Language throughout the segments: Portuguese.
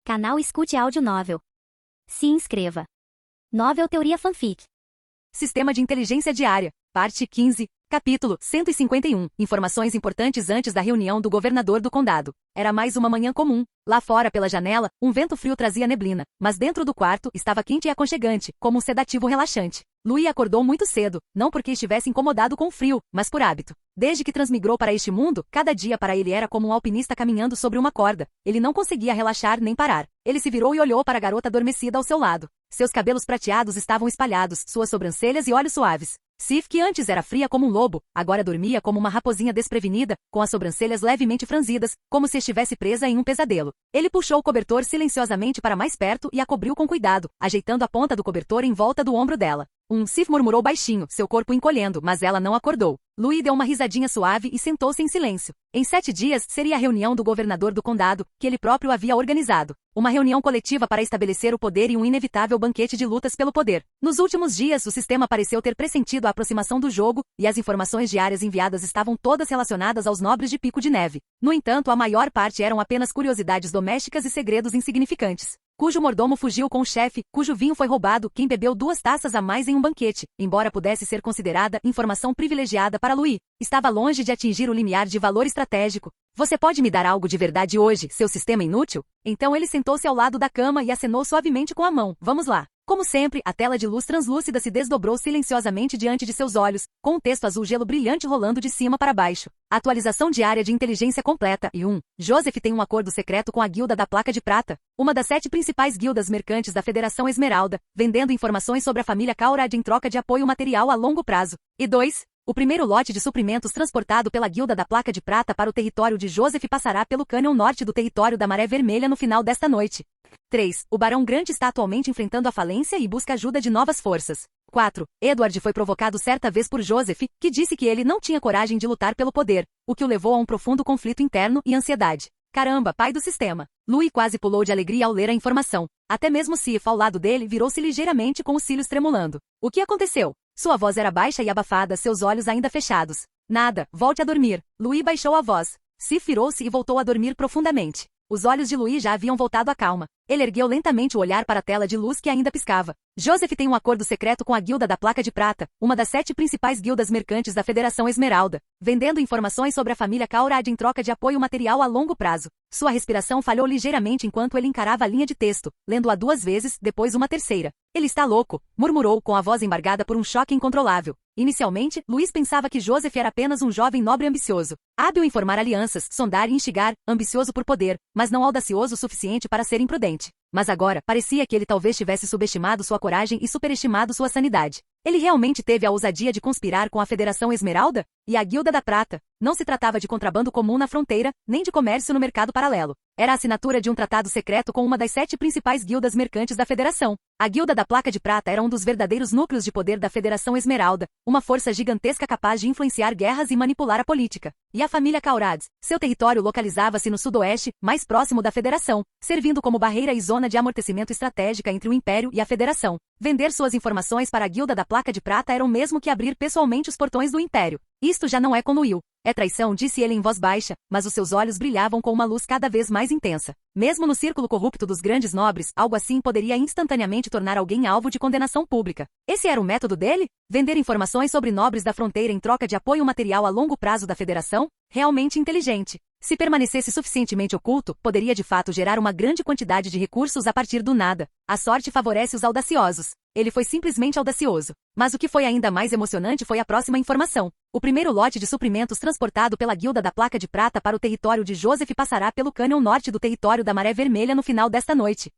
Canal Escute Áudio Novel. Se inscreva. Novel Teoria Fanfic. Sistema de Inteligência Diária, Parte 15, Capítulo 151. Informações importantes antes da reunião do governador do condado. Era mais uma manhã comum. Lá fora, pela janela, um vento frio trazia neblina, mas dentro do quarto estava quente e aconchegante, como um sedativo relaxante. Louis acordou muito cedo, não porque estivesse incomodado com o frio, mas por hábito. Desde que transmigrou para este mundo, cada dia para ele era como um alpinista caminhando sobre uma corda. Ele não conseguia relaxar nem parar. Ele se virou e olhou para a garota adormecida ao seu lado. Seus cabelos prateados estavam espalhados, suas sobrancelhas e olhos suaves. Sif, que antes era fria como um lobo, agora dormia como uma raposinha desprevenida, com as sobrancelhas levemente franzidas, como se estivesse presa em um pesadelo. Ele puxou o cobertor silenciosamente para mais perto e a cobriu com cuidado, ajeitando a ponta do cobertor em volta do ombro dela. Sif murmurou baixinho, seu corpo encolhendo, mas ela não acordou. Louis deu uma risadinha suave e sentou-se em silêncio. Em 7 dias, seria a reunião do governador do condado, que ele próprio havia organizado. Uma reunião coletiva para estabelecer o poder e um inevitável banquete de lutas pelo poder. Nos últimos dias, o sistema pareceu ter pressentido a aproximação do jogo, e as informações diárias enviadas estavam todas relacionadas aos nobres de Pico de Neve. No entanto, a maior parte eram apenas curiosidades domésticas e segredos insignificantes. Cujo mordomo fugiu com o chefe, cujo vinho foi roubado, quem bebeu 2 taças a mais em um banquete, embora pudesse ser considerada informação privilegiada para Louis. Estava longe de atingir o limiar de valor estratégico. Você pode me dar algo de verdade hoje, seu sistema inútil? Então ele sentou-se ao lado da cama e acenou suavemente com a mão. Vamos lá. Como sempre, a tela de luz translúcida se desdobrou silenciosamente diante de seus olhos, com um texto azul gelo brilhante rolando de cima para baixo. Atualização diária de inteligência completa. E 1. Joseph tem um acordo secreto com a Guilda da Placa de Prata, uma das 7 principais guildas mercantes da Federação Esmeralda, vendendo informações sobre a família Kaurad em troca de apoio material a longo prazo. E 2. O primeiro lote de suprimentos transportado pela Guilda da Placa de Prata para o território de Joseph passará pelo cânion norte do território da Maré Vermelha no final desta noite. 3. O Barão Grant está atualmente enfrentando a falência e busca ajuda de novas forças. 4. Edward foi provocado certa vez por Joseph, que disse que ele não tinha coragem de lutar pelo poder, o que o levou a um profundo conflito interno e ansiedade. Caramba, pai do sistema. Louis quase pulou de alegria ao ler a informação. Até mesmo Sif, ao lado dele, virou-se ligeiramente com os cílios tremulando. O que aconteceu? Sua voz era baixa e abafada, seus olhos ainda fechados. Nada, volte a dormir. Louis baixou a voz. Sif virou-se e voltou a dormir profundamente. Os olhos de Louis já haviam voltado à calma. Ele ergueu lentamente o olhar para a tela de luz que ainda piscava. Joseph tem um acordo secreto com a Guilda da Placa de Prata, uma das 7 principais guildas mercantes da Federação Esmeralda, vendendo informações sobre a família Kaurad em troca de apoio material a longo prazo. Sua respiração falhou ligeiramente enquanto ele encarava a linha de texto, lendo-a 2 vezes, depois uma terceira. Ele está louco, murmurou com a voz embargada por um choque incontrolável. Inicialmente, Louis pensava que Joseph era apenas um jovem nobre ambicioso, hábil em formar alianças, sondar e instigar, ambicioso por poder, mas não audacioso o suficiente para ser imprudente. Mas agora, parecia que ele talvez tivesse subestimado sua coragem e superestimado sua sanidade. Ele realmente teve a ousadia de conspirar com a Federação Esmeralda? E a Guilda da Prata? Não se tratava de contrabando comum na fronteira, nem de comércio no mercado paralelo. Era a assinatura de um tratado secreto com uma das 7 principais guildas mercantes da Federação. A Guilda da Placa de Prata era um dos verdadeiros núcleos de poder da Federação Esmeralda, uma força gigantesca capaz de influenciar guerras e manipular a política. E a família Kaurad? Seu território localizava-se no sudoeste, mais próximo da Federação, servindo como barreira e zona de amortecimento estratégica entre o Império e a Federação. Vender suas informações para a Guilda da Placa de Prata era o mesmo que abrir pessoalmente os portões do Império. Isto já não é com Louis. É traição, disse ele em voz baixa, mas os seus olhos brilhavam com uma luz cada vez mais intensa. Mesmo no círculo corrupto dos grandes nobres, algo assim poderia instantaneamente tornar alguém alvo de condenação pública. Esse era o método dele? Vender informações sobre nobres da fronteira em troca de apoio material a longo prazo da Federação? Realmente inteligente. Se permanecesse suficientemente oculto, poderia de fato gerar uma grande quantidade de recursos a partir do nada. A sorte favorece os audaciosos. Ele foi simplesmente audacioso. Mas o que foi ainda mais emocionante foi a próxima informação. O primeiro lote de suprimentos transportado pela Guilda da Placa de Prata para o território de Joseph passará pelo cânion norte do território da Maré Vermelha no final desta noite.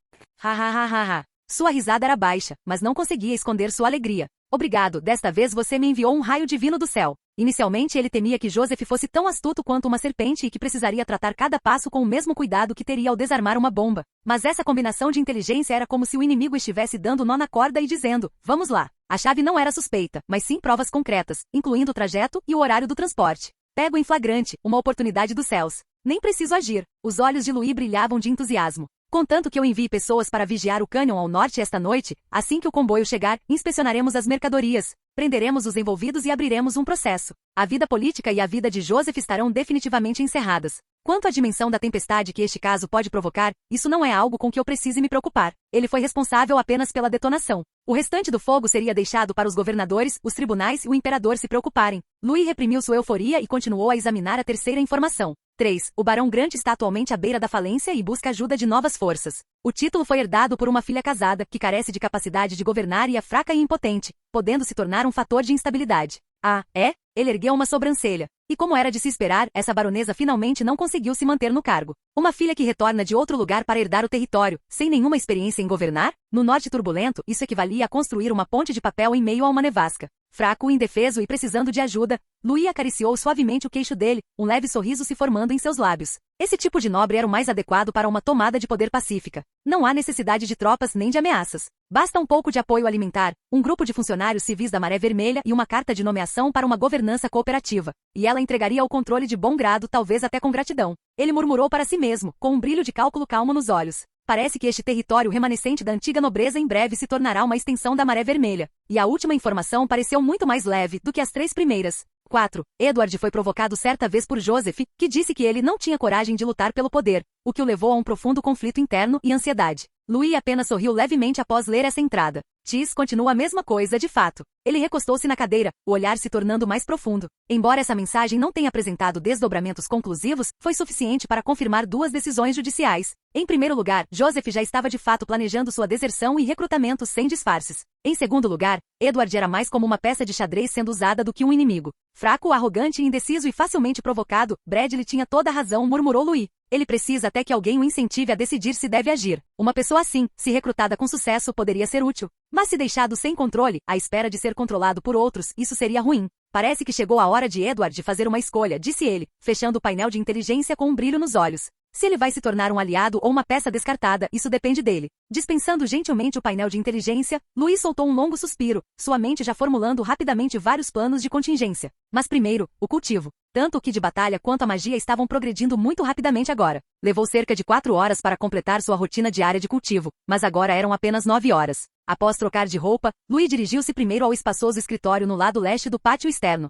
Ha. Sua risada era baixa, mas não conseguia esconder sua alegria. Obrigado, desta vez você me enviou um raio divino do céu. Inicialmente ele temia que Joseph fosse tão astuto quanto uma serpente e que precisaria tratar cada passo com o mesmo cuidado que teria ao desarmar uma bomba. Mas essa combinação de inteligência era como se o inimigo estivesse dando nó na corda e dizendo, vamos lá. A chave não era suspeita, mas sim provas concretas, incluindo o trajeto e o horário do transporte. Pego em flagrante, uma oportunidade dos céus. Nem preciso agir. Os olhos de Louis brilhavam de entusiasmo. Contanto que eu envie pessoas para vigiar o cânion ao norte esta noite, assim que o comboio chegar, inspecionaremos as mercadorias, prenderemos os envolvidos e abriremos um processo. A vida política e a vida de Joseph estarão definitivamente encerradas. Quanto à dimensão da tempestade que este caso pode provocar, isso não é algo com que eu precise me preocupar. Ele foi responsável apenas pela detonação. O restante do fogo seria deixado para os governadores, os tribunais e o imperador se preocuparem. Louis reprimiu sua euforia e continuou a examinar a terceira informação. 3. O Barão Grant está atualmente à beira da falência e busca ajuda de novas forças. O título foi herdado por uma filha casada, que carece de capacidade de governar e é fraca e impotente, podendo se tornar um fator de instabilidade. Ah, é? Ele ergueu uma sobrancelha. E como era de se esperar, essa baronesa finalmente não conseguiu se manter no cargo. Uma filha que retorna de outro lugar para herdar o território, sem nenhuma experiência em governar? No norte turbulento, isso equivalia a construir uma ponte de papel em meio a uma nevasca. Fraco, indefeso e precisando de ajuda, Louis acariciou suavemente o queixo dele, um leve sorriso se formando em seus lábios. Esse tipo de nobre era o mais adequado para uma tomada de poder pacífica. Não há necessidade de tropas nem de ameaças. Basta um pouco de apoio alimentar, um grupo de funcionários civis da Maré Vermelha e uma carta de nomeação para uma governança cooperativa. E ela entregaria o controle de bom grado, talvez até com gratidão. Ele murmurou para si mesmo, com um brilho de cálculo calmo nos olhos. Parece que este território remanescente da antiga nobreza em breve se tornará uma extensão da Maré Vermelha. E a última informação pareceu muito mais leve do que as 3 primeiras. 4. Edward foi provocado certa vez por Joseph, que disse que ele não tinha coragem de lutar pelo poder, o que o levou a um profundo conflito interno e ansiedade. Louis apenas sorriu levemente após ler essa entrada. Tis continua a mesma coisa de fato. Ele recostou-se na cadeira, o olhar se tornando mais profundo. Embora essa mensagem não tenha apresentado desdobramentos conclusivos, foi suficiente para confirmar 2 decisões judiciais. Em primeiro lugar, Joseph já estava de fato planejando sua deserção e recrutamento sem disfarces. Em segundo lugar, Edward era mais como uma peça de xadrez sendo usada do que um inimigo. Fraco, arrogante, indeciso e facilmente provocado, Bradley tinha toda a razão, murmurou Louis. Ele precisa até que alguém o incentive a decidir se deve agir. Uma pessoa assim, se recrutada com sucesso, poderia ser útil. Mas se deixado sem controle, à espera de ser controlado por outros, isso seria ruim. Parece que chegou a hora de Edward fazer uma escolha, disse ele, fechando o painel de inteligência com um brilho nos olhos. Se ele vai se tornar um aliado ou uma peça descartada, isso depende dele. Dispensando gentilmente o painel de inteligência, Louis soltou um longo suspiro, sua mente já formulando rapidamente vários planos de contingência. Mas primeiro, o cultivo. Tanto o kit de batalha quanto a magia estavam progredindo muito rapidamente agora. Levou cerca de 4 horas para completar sua rotina diária de cultivo, mas agora eram apenas 9 horas. Após trocar de roupa, Louis dirigiu-se primeiro ao espaçoso escritório no lado leste do pátio externo.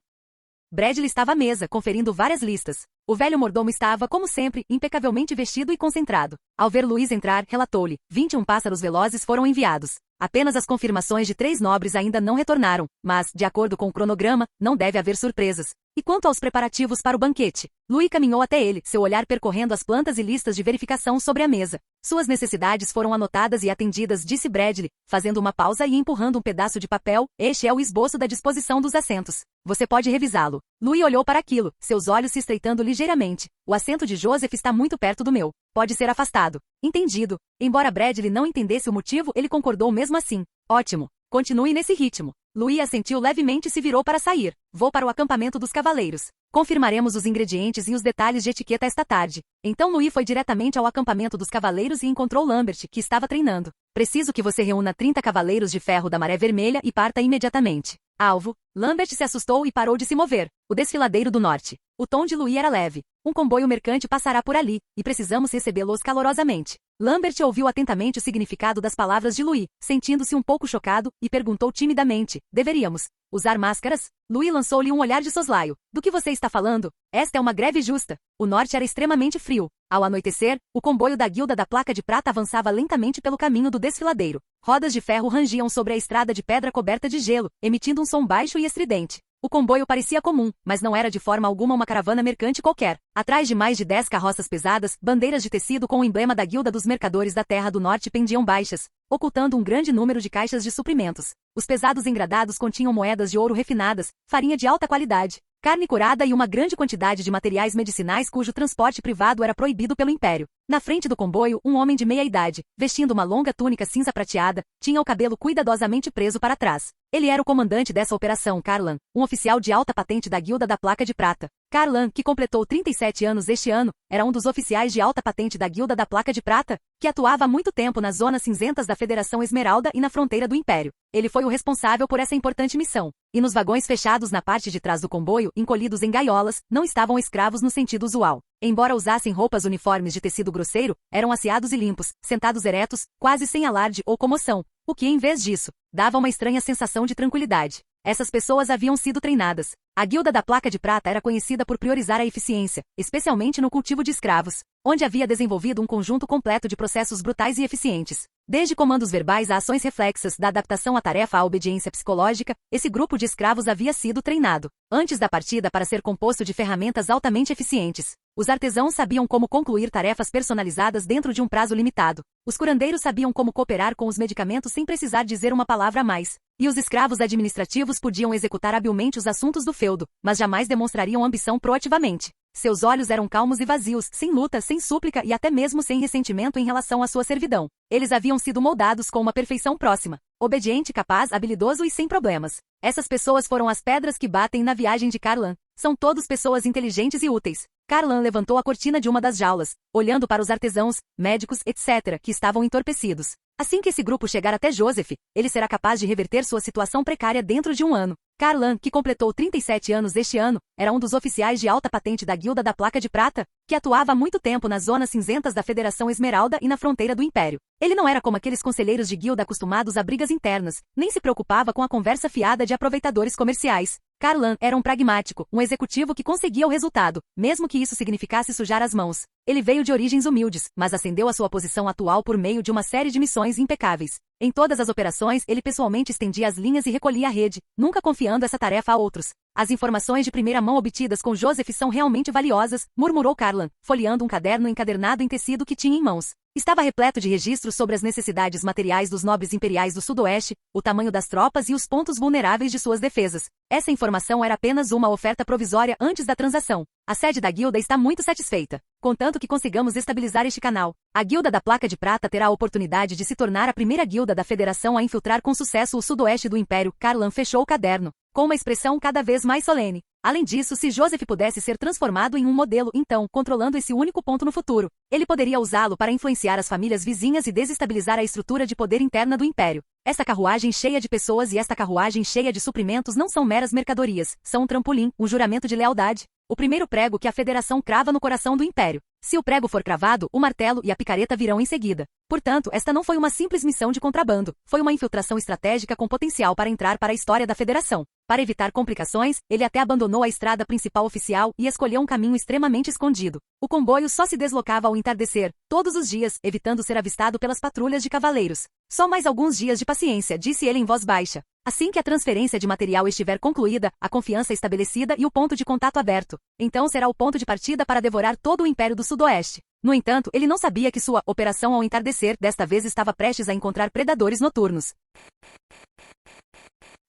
Bradley estava à mesa, conferindo várias listas. O velho mordomo estava, como sempre, impecavelmente vestido e concentrado. Ao ver Louis entrar, relatou-lhe: 21 pássaros velozes foram enviados. Apenas as confirmações de 3 nobres ainda não retornaram, mas, de acordo com o cronograma, não deve haver surpresas. E quanto aos preparativos para o banquete? Louis caminhou até ele, seu olhar percorrendo as plantas e listas de verificação sobre a mesa. Suas necessidades foram anotadas e atendidas, disse Bradley, fazendo uma pausa e empurrando um pedaço de papel. Este é o esboço da disposição dos assentos. Você pode revisá-lo. Louis olhou para aquilo, seus olhos se estreitando ligeiramente. O assento de Joseph está muito perto do meu. Pode ser afastado. Entendido. Embora Bradley não entendesse o motivo, ele concordou mesmo assim. Ótimo. Continue nesse ritmo. Louis assentiu levemente e se virou para sair. Vou para o acampamento dos cavaleiros. Confirmaremos os ingredientes e os detalhes de etiqueta esta tarde. Então Louis foi diretamente ao acampamento dos cavaleiros e encontrou Lambert, que estava treinando. Preciso que você reúna 30 cavaleiros de ferro da Maré Vermelha e parta imediatamente. Alvo. Lambert se assustou e parou de se mover. O desfiladeiro do norte. O tom de Louis era leve. Um comboio mercante passará por ali, e precisamos recebê-los calorosamente. Lambert ouviu atentamente o significado das palavras de Louis, sentindo-se um pouco chocado, e perguntou timidamente: deveríamos usar máscaras? Louis lançou-lhe um olhar de soslaio. Do que você está falando? Esta é uma greve justa. O norte era extremamente frio. Ao anoitecer, o comboio da Guilda da Placa de Prata avançava lentamente pelo caminho do desfiladeiro. Rodas de ferro rangiam sobre a estrada de pedra coberta de gelo, emitindo um som baixo e estridente. O comboio parecia comum, mas não era de forma alguma uma caravana mercante qualquer. Atrás de mais de 10 carroças pesadas, bandeiras de tecido com o emblema da Guilda dos Mercadores da Terra do Norte pendiam baixas, ocultando um grande número de caixas de suprimentos. Os pesados engradados continham moedas de ouro refinadas, farinha de alta qualidade, carne curada e uma grande quantidade de materiais medicinais cujo transporte privado era proibido pelo Império. Na frente do comboio, um homem de meia idade, vestindo uma longa túnica cinza prateada, tinha o cabelo cuidadosamente preso para trás. Ele era o comandante dessa operação, Carlan, um oficial de alta patente da Guilda da Placa de Prata. Carlan, que completou 37 anos este ano, era um dos oficiais de alta patente da Guilda da Placa de Prata, que atuava há muito tempo nas zonas cinzentas da Federação Esmeralda e na fronteira do Império. Ele foi o responsável por essa importante missão. E nos vagões fechados na parte de trás do comboio, encolhidos em gaiolas, não estavam escravos no sentido usual. Embora usassem roupas uniformes de tecido grosseiro, eram asseados e limpos, sentados eretos, quase sem alarde ou comoção, o que, em vez disso, dava uma estranha sensação de tranquilidade. Essas pessoas haviam sido treinadas. A Guilda da Placa de Prata era conhecida por priorizar a eficiência, especialmente no cultivo de escravos, onde havia desenvolvido um conjunto completo de processos brutais e eficientes. Desde comandos verbais a ações reflexas, da adaptação à tarefa à obediência psicológica, esse grupo de escravos havia sido treinado, antes da partida, para ser composto de ferramentas altamente eficientes. Os artesãos sabiam como concluir tarefas personalizadas dentro de um prazo limitado. Os curandeiros sabiam como cooperar com os medicamentos sem precisar dizer uma palavra a mais. E os escravos administrativos podiam executar habilmente os assuntos do feudo, mas jamais demonstrariam ambição proativamente. Seus olhos eram calmos e vazios, sem luta, sem súplica e até mesmo sem ressentimento em relação à sua servidão. Eles haviam sido moldados com uma perfeição próxima. Obediente, capaz, habilidoso e sem problemas. Essas pessoas foram as pedras que batem na viagem de Carlan. São todos pessoas inteligentes e úteis. Carlan levantou a cortina de uma das jaulas, olhando para os artesãos, médicos, etc., que estavam entorpecidos. Assim que esse grupo chegar até Joseph, ele será capaz de reverter sua situação precária dentro de um ano. Carlan, que completou 37 anos este ano, era um dos oficiais de alta patente da Guilda da Placa de Prata, que atuava há muito tempo nas zonas cinzentas da Federação Esmeralda e na fronteira do Império. Ele não era como aqueles conselheiros de guilda acostumados a brigas internas, nem se preocupava com a conversa fiada de aproveitadores comerciais. Carlan era um pragmático, um executivo que conseguia o resultado, mesmo que isso significasse sujar as mãos. Ele veio de origens humildes, mas ascendeu à sua posição atual por meio de uma série de missões impecáveis. Em todas as operações, ele pessoalmente estendia as linhas e recolhia a rede, nunca confiando essa tarefa a outros. As informações de primeira mão obtidas com Joseph são realmente valiosas, murmurou Carlan, folheando um caderno encadernado em tecido que tinha em mãos. Estava repleto de registros sobre as necessidades materiais dos nobres imperiais do Sudoeste, o tamanho das tropas e os pontos vulneráveis de suas defesas. Essa informação era apenas uma oferta provisória antes da transação. A sede da guilda está muito satisfeita, contanto que consigamos estabilizar este canal. A Guilda da Placa de Prata terá a oportunidade de se tornar a primeira guilda da Federação a infiltrar com sucesso o Sudoeste do Império. Carlan fechou o caderno, com uma expressão cada vez mais solene. Além disso, se Joseph pudesse ser transformado em um modelo, então, controlando esse único ponto no futuro, ele poderia usá-lo para influenciar as famílias vizinhas e desestabilizar a estrutura de poder interna do Império. Esta carruagem cheia de pessoas e esta carruagem cheia de suprimentos não são meras mercadorias, são um trampolim, um juramento de lealdade. O primeiro prego que a Federação crava no coração do Império. Se o prego for cravado, o martelo e a picareta virão em seguida. Portanto, esta não foi uma simples missão de contrabando, foi uma infiltração estratégica com potencial para entrar para a história da Federação. Para evitar complicações, ele até abandonou a estrada principal oficial e escolheu um caminho extremamente escondido. O comboio só se deslocava ao entardecer, todos os dias, evitando ser avistado pelas patrulhas de cavaleiros. Só mais alguns dias de paciência, disse ele em voz baixa. Assim que a transferência de material estiver concluída, a confiança estabelecida e o ponto de contato aberto, então será o ponto de partida para devorar todo o Império do Sudoeste. No entanto, ele não sabia que sua operação ao entardecer desta vez estava prestes a encontrar predadores noturnos.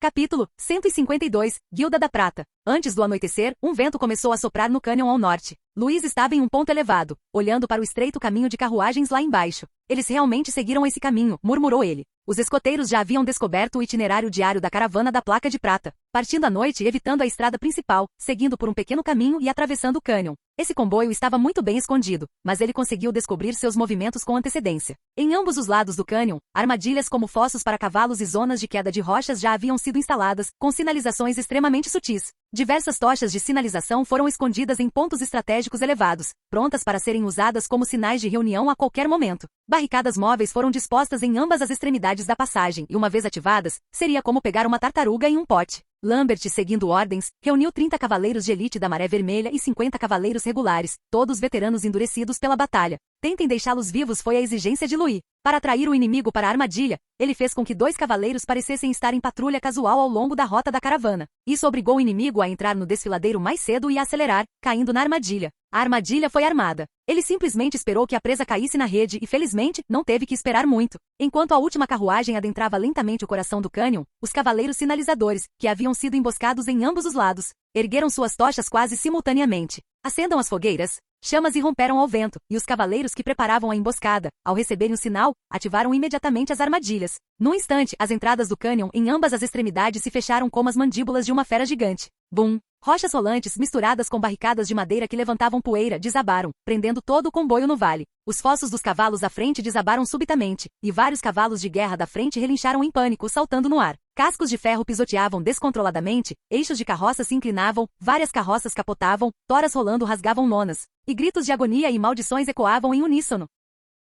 Capítulo 152, Guilda da Prata. Antes do anoitecer, um vento começou a soprar no cânion ao norte. Luiz estava em um ponto elevado, olhando para o estreito caminho de carruagens lá embaixo. Eles realmente seguiram esse caminho, murmurou ele. Os escoteiros já haviam descoberto o itinerário diário da caravana da Placa de Prata, partindo à noite e evitando a estrada principal, seguindo por um pequeno caminho e atravessando o cânion. Esse comboio estava muito bem escondido, mas ele conseguiu descobrir seus movimentos com antecedência. Em ambos os lados do cânion, armadilhas como fossos para cavalos e zonas de queda de rochas já haviam sido instaladas, com sinalizações extremamente sutis. Diversas tochas de sinalização foram escondidas em pontos estratégicos elevados, prontas para serem usadas como sinais de reunião a qualquer momento. Barricadas móveis foram dispostas em ambas as extremidades da passagem e, uma vez ativadas, seria como pegar uma tartaruga em um pote. Lambert, seguindo ordens, reuniu 30 cavaleiros de elite da Maré Vermelha e 50 cavaleiros regulares, todos veteranos endurecidos pela batalha. Tentem deixá-los vivos foi a exigência de Louis. Para atrair o inimigo para a armadilha, ele fez com que 2 cavaleiros parecessem estar em patrulha casual ao longo da rota da caravana. Isso obrigou o inimigo a entrar no desfiladeiro mais cedo e a acelerar, caindo na armadilha. A armadilha foi armada. Ele simplesmente esperou que a presa caísse na rede e, felizmente, não teve que esperar muito. Enquanto a última carruagem adentrava lentamente o coração do cânion, os cavaleiros sinalizadores, que haviam sido emboscados em ambos os lados, ergueram suas tochas quase simultaneamente. Acendam as fogueiras. Chamas irromperam ao vento, e os cavaleiros que preparavam a emboscada, ao receberem o sinal, ativaram imediatamente as armadilhas. Num instante, as entradas do cânion em ambas as extremidades se fecharam como as mandíbulas de uma fera gigante. Bum! Rochas rolantes misturadas com barricadas de madeira que levantavam poeira desabaram, prendendo todo o comboio no vale. Os fossos dos cavalos à frente desabaram subitamente, e vários cavalos de guerra da frente relincharam em pânico, saltando no ar. Cascos de ferro pisoteavam descontroladamente, eixos de carroças se inclinavam, várias carroças capotavam, toras rolando rasgavam lonas, e gritos de agonia e maldições ecoavam em uníssono.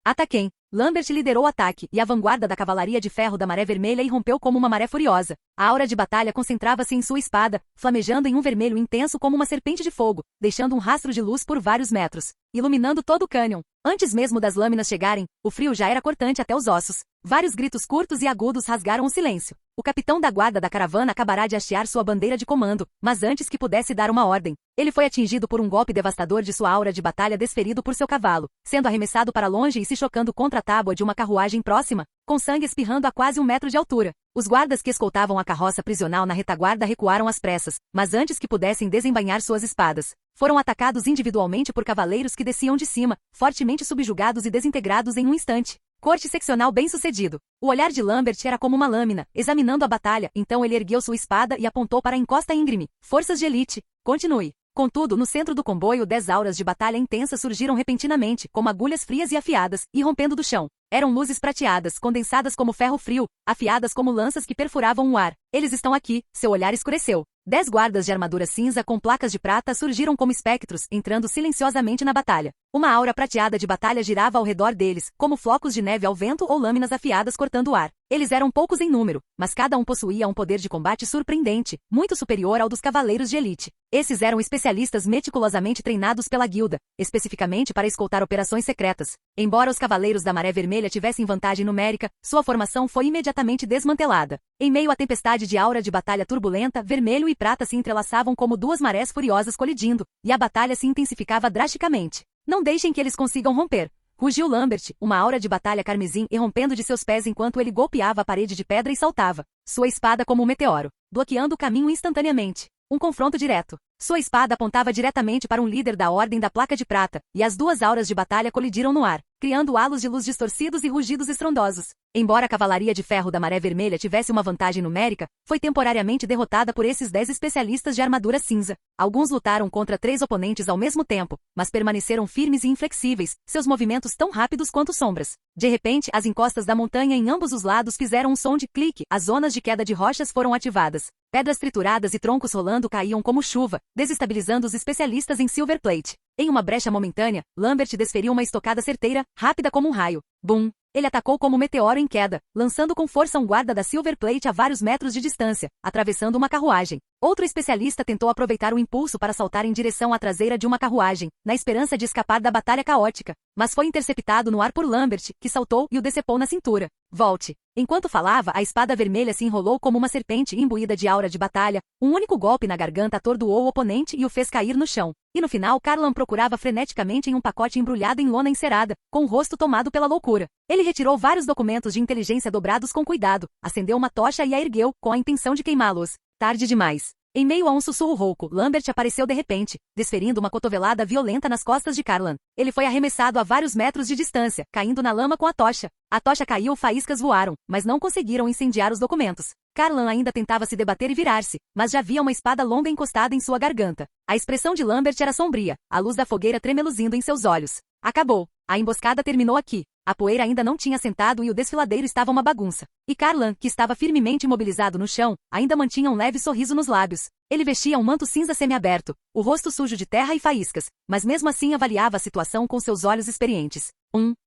Ataquem! Lambert liderou o ataque, e a vanguarda da cavalaria de ferro da Maré Vermelha irrompeu como uma maré furiosa. A aura de batalha concentrava-se em sua espada, flamejando em um vermelho intenso como uma serpente de fogo, deixando um rastro de luz por vários metros, iluminando todo o cânion. Antes mesmo das lâminas chegarem, o frio já era cortante até os ossos. Vários gritos curtos e agudos rasgaram o silêncio. O capitão da guarda da caravana acabará de hastear sua bandeira de comando, mas antes que pudesse dar uma ordem, ele foi atingido por um golpe devastador de sua aura de batalha desferido por seu cavalo, sendo arremessado para longe e se chocando contra a tábua de uma carruagem próxima, com sangue espirrando a quase 1 metro de altura. Os guardas que escoltavam a carroça prisional na retaguarda recuaram às pressas, mas antes que pudessem desembainhar suas espadas, foram atacados individualmente por cavaleiros que desciam de cima, fortemente subjugados e desintegrados em um instante. Corte seccional bem-sucedido. O olhar de Lambert era como uma lâmina, examinando a batalha, então ele ergueu sua espada e apontou para a encosta íngreme. Forças de elite. Continue. Contudo, no centro do comboio 10 auras de batalha intensa surgiram repentinamente, como agulhas frias e afiadas, irrompendo do chão. Eram luzes prateadas, condensadas como ferro frio, afiadas como lanças que perfuravam o ar. Eles estão aqui, seu olhar escureceu. 10 guardas de armadura cinza com placas de prata surgiram como espectros, entrando silenciosamente na batalha. Uma aura prateada de batalha girava ao redor deles, como flocos de neve ao vento ou lâminas afiadas cortando o ar. Eles eram poucos em número, mas cada um possuía um poder de combate surpreendente, muito superior ao dos cavaleiros de elite. Esses eram especialistas meticulosamente treinados pela guilda, especificamente para escoltar operações secretas. Embora os cavaleiros da Maré Vermelha tivessem vantagem numérica, sua formação foi imediatamente desmantelada. Em meio à tempestade de aura de batalha turbulenta, vermelho e prata se entrelaçavam como duas marés furiosas colidindo, e a batalha se intensificava drasticamente. Não deixem que eles consigam romper. Rugiu Lambert, uma aura de batalha carmesim irrompendo de seus pés enquanto ele golpeava a parede de pedra e saltava, sua espada como um meteoro, bloqueando o caminho instantaneamente. Um confronto direto. Sua espada apontava diretamente para um líder da Ordem da Placa de Prata, e as duas auras de batalha colidiram no ar, criando halos de luz distorcidos e rugidos estrondosos. Embora a cavalaria de ferro da Maré Vermelha tivesse uma vantagem numérica, foi temporariamente derrotada por esses 10 especialistas de armadura cinza. Alguns lutaram contra 3 oponentes ao mesmo tempo, mas permaneceram firmes e inflexíveis, seus movimentos tão rápidos quanto sombras. De repente, as encostas da montanha em ambos os lados fizeram um som de clique, as zonas de queda de rochas foram ativadas. Pedras trituradas e troncos rolando caíam como chuva, desestabilizando os especialistas em Silver Plate. Em uma brecha momentânea, Lambert desferiu uma estocada certeira, rápida como um raio. Bum! Ele atacou como um meteoro em queda, lançando com força um guarda da Silver Plate a vários metros de distância, atravessando uma carruagem. Outro especialista tentou aproveitar o impulso para saltar em direção à traseira de uma carruagem, na esperança de escapar da batalha caótica, mas foi interceptado no ar por Lambert, que saltou e o decepou na cintura. Volte! Enquanto falava, a espada vermelha se enrolou como uma serpente imbuída de aura de batalha, um único golpe na garganta atordoou o oponente e o fez cair no chão. E no final Carlan procurava freneticamente em um pacote embrulhado em lona encerada, com o rosto tomado pela loucura. Ele retirou vários documentos de inteligência dobrados com cuidado, acendeu uma tocha e a ergueu, com a intenção de queimá-los. Tarde demais. Em meio a um sussurro rouco, Lambert apareceu de repente, desferindo uma cotovelada violenta nas costas de Carlan. Ele foi arremessado a vários metros de distância, caindo na lama com a tocha. A tocha caiu, faíscas voaram, mas não conseguiram incendiar os documentos. Carlan ainda tentava se debater e virar-se, mas já havia uma espada longa encostada em sua garganta. A expressão de Lambert era sombria, a luz da fogueira tremeluzindo em seus olhos. Acabou. A emboscada terminou aqui. A poeira ainda não tinha assentado e o desfiladeiro estava uma bagunça. E Carlan, que estava firmemente imobilizado no chão, ainda mantinha um leve sorriso nos lábios. Ele vestia um manto cinza semiaberto, o rosto sujo de terra e faíscas, mas mesmo assim avaliava a situação com seus olhos experientes.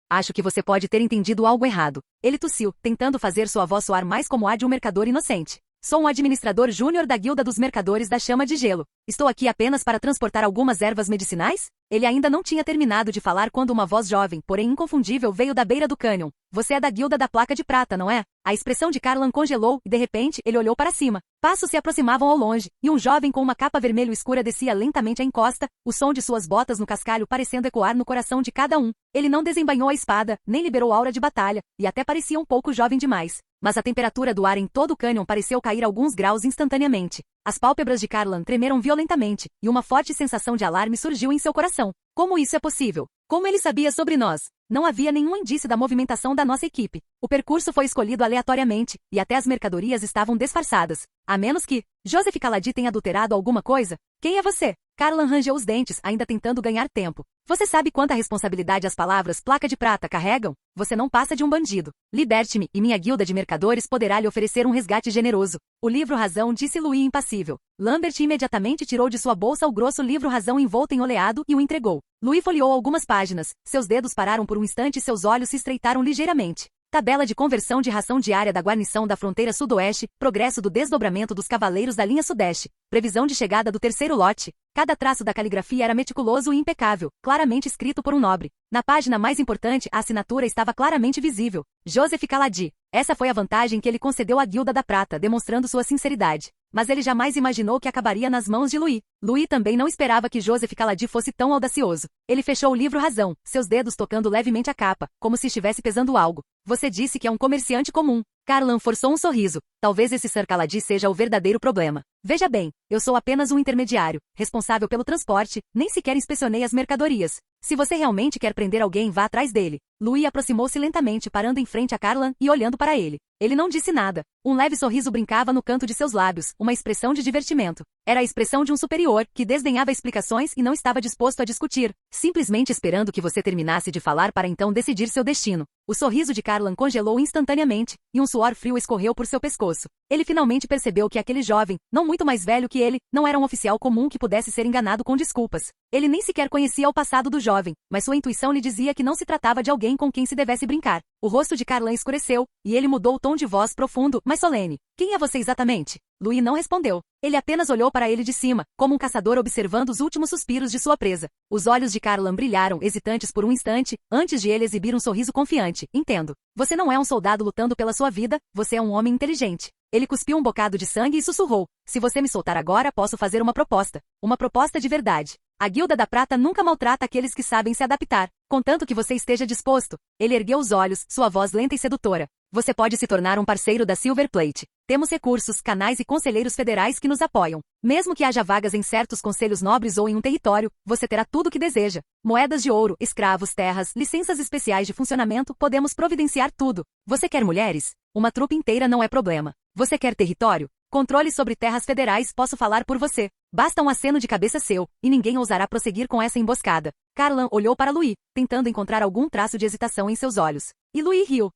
Acho que você pode ter entendido algo errado. Ele tossiu, tentando fazer sua voz soar mais como a de um mercador inocente. Sou um administrador júnior da Guilda dos Mercadores da Chama de Gelo. Estou aqui apenas para transportar algumas ervas medicinais? Ele ainda não tinha terminado de falar quando uma voz jovem, porém inconfundível, veio da beira do cânion. Você é da Guilda da Placa de Prata, não é? A expressão de Carlan congelou e, de repente, ele olhou para cima. Passos se aproximavam ao longe, e um jovem com uma capa vermelho escura descia lentamente a encosta, o som de suas botas no cascalho parecendo ecoar no coração de cada um. Ele não desembainhou a espada, nem liberou aura de batalha, e até parecia um pouco jovem demais. Mas a temperatura do ar em todo o cânion pareceu cair alguns graus instantaneamente. As pálpebras de Carlan tremeram violentamente, e uma forte sensação de alarme surgiu em seu coração. Como isso é possível? Como ele sabia sobre nós? Não havia nenhum indício da movimentação da nossa equipe. O percurso foi escolhido aleatoriamente, e até as mercadorias estavam disfarçadas. A menos que... Joseph Calaди tem adulterado alguma coisa? Quem é você? Carlan rangeu os dentes, ainda tentando ganhar tempo. Você sabe quanta responsabilidade as palavras placa de prata carregam? Você não passa de um bandido. Liberte-me, e minha guilda de mercadores poderá lhe oferecer um resgate generoso. O livro Razão, disse Louis impassível. Lambert imediatamente tirou de sua bolsa o grosso livro Razão envolto em oleado e o entregou. Louis folheou algumas páginas. Seus dedos pararam por um instante e seus olhos se estreitaram ligeiramente. Tabela de conversão de ração diária da guarnição da fronteira sudoeste, progresso do desdobramento dos cavaleiros da linha sudeste, previsão de chegada do terceiro lote. Cada traço da caligrafia era meticuloso e impecável, claramente escrito por um nobre. Na página mais importante, a assinatura estava claramente visível. Joseph Calaди. Essa foi a vantagem que ele concedeu à Guilda da Prata, demonstrando sua sinceridade. Mas ele jamais imaginou que acabaria nas mãos de Louis. Louis também não esperava que Joseph Caladi fosse tão audacioso. Ele fechou o livro Razão, seus dedos tocando levemente a capa, como se estivesse pesando algo. Você disse que é um comerciante comum. Carlan forçou um sorriso. Talvez esse Sir Caladi seja o verdadeiro problema. Veja bem, eu sou apenas um intermediário, responsável pelo transporte, nem sequer inspecionei as mercadorias. Se você realmente quer prender alguém, vá atrás dele. Louis aproximou-se lentamente, parando em frente a Carlan e olhando para ele. Ele não disse nada. Um leve sorriso brincava no canto de seus lábios, uma expressão de divertimento. Era a expressão de um superior, que desdenhava explicações e não estava disposto a discutir, simplesmente esperando que você terminasse de falar para então decidir seu destino. O sorriso de Carlan congelou instantaneamente, e um suor frio escorreu por seu pescoço. Ele finalmente percebeu que aquele jovem, não muito mais velho que ele, não era um oficial comum que pudesse ser enganado com desculpas. Ele nem sequer conhecia o passado do jovem, mas sua intuição lhe dizia que não se tratava de alguém com quem se devesse brincar. O rosto de Carlan escureceu, e ele mudou o tom de voz profundo, mas solene. Quem é você exatamente? Louis não respondeu. Ele apenas olhou para ele de cima, como um caçador observando os últimos suspiros de sua presa. Os olhos de Carlan brilharam, hesitantes por um instante, antes de ele exibir um sorriso confiante. Entendo. Você não é um soldado lutando pela sua vida, você é um homem inteligente. Ele cuspiu um bocado de sangue e sussurrou. Se você me soltar agora, posso fazer uma proposta. Uma proposta de verdade. A Guilda da Prata nunca maltrata aqueles que sabem se adaptar, contanto que você esteja disposto. Ele ergueu os olhos, sua voz lenta e sedutora. Você pode se tornar um parceiro da Silver Plate. Temos recursos, canais e conselheiros federais que nos apoiam. Mesmo que haja vagas em certos conselhos nobres ou em um território, você terá tudo o que deseja. Moedas de ouro, escravos, terras, licenças especiais de funcionamento, podemos providenciar tudo. Você quer mulheres? Uma trupe inteira não é problema. Você quer território? Controle sobre terras federais, posso falar por você. Basta um aceno de cabeça seu, e ninguém ousará prosseguir com essa emboscada. Carlan olhou para Louis, tentando encontrar algum traço de hesitação em seus olhos. E Louis riu.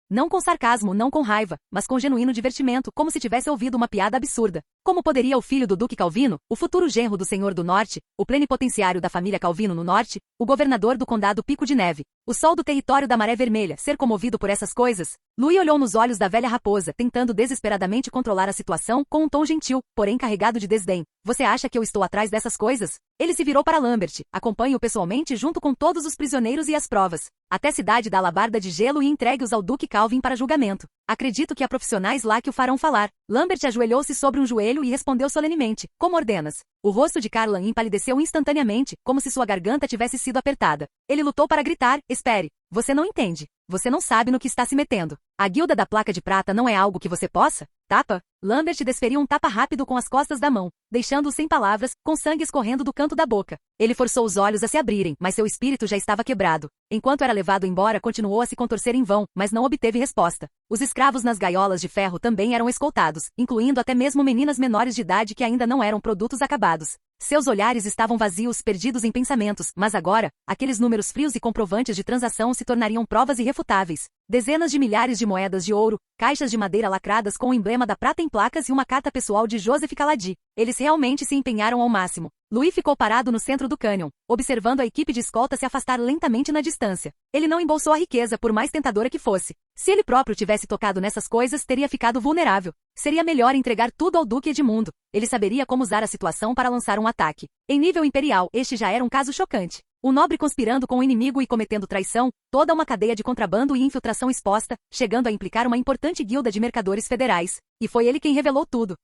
Não com sarcasmo, não com raiva, mas com genuíno divertimento, como se tivesse ouvido uma piada absurda. Como poderia o filho do Duque Calvino, o futuro genro do Senhor do Norte, o plenipotenciário da família Calvino no Norte, o governador do condado Pico de Neve, o sol do território da Maré Vermelha, ser comovido por essas coisas? Louis olhou nos olhos da velha raposa, tentando desesperadamente controlar a situação, com um tom gentil, porém carregado de desdém. Você acha que eu estou atrás dessas coisas? Ele se virou para Lambert. Acompanhe-o pessoalmente junto com todos os prisioneiros e as provas, até a cidade da Alabarda de Gelo e entregue-os ao Duque Calvin para julgamento. Acredito que há profissionais lá que o farão falar. Lambert ajoelhou-se sobre um joelho e respondeu solenemente. Como ordenas? O rosto de Carlan empalideceu instantaneamente, como se sua garganta tivesse sido apertada. Ele lutou para gritar, espere. Você não entende. Você não sabe no que está se metendo. A Guilda da Placa de Prata não é algo que você possa? Tapa? Lambert desferiu um tapa rápido com as costas da mão, deixando-o sem palavras, com sangue escorrendo do canto da boca. Ele forçou os olhos a se abrirem, mas seu espírito já estava quebrado. Enquanto era levado embora, continuou a se contorcer em vão, mas não obteve resposta. Os escravos nas gaiolas de ferro também eram escoltados, incluindo até mesmo meninas menores de idade que ainda não eram produtos acabados. Seus olhares estavam vazios, perdidos em pensamentos, mas agora, aqueles números frios e comprovantes de transação se tornariam provas irrefutáveis. Dezenas de milhares de moedas de ouro, caixas de madeira lacradas com o emblema da prata em placas e uma carta pessoal de Joseph Caladi. Eles realmente se empenharam ao máximo. Louis ficou parado no centro do cânion, observando a equipe de escolta se afastar lentamente na distância. Ele não embolsou a riqueza, por mais tentadora que fosse. Se ele próprio tivesse tocado nessas coisas, teria ficado vulnerável. Seria melhor entregar tudo ao Duque Edmundo. Ele saberia como usar a situação para lançar um ataque. Em nível imperial, este já era um caso chocante. Um nobre conspirando com o inimigo e cometendo traição, toda uma cadeia de contrabando e infiltração exposta, chegando a implicar uma importante guilda de mercadores federais. E foi ele quem revelou tudo.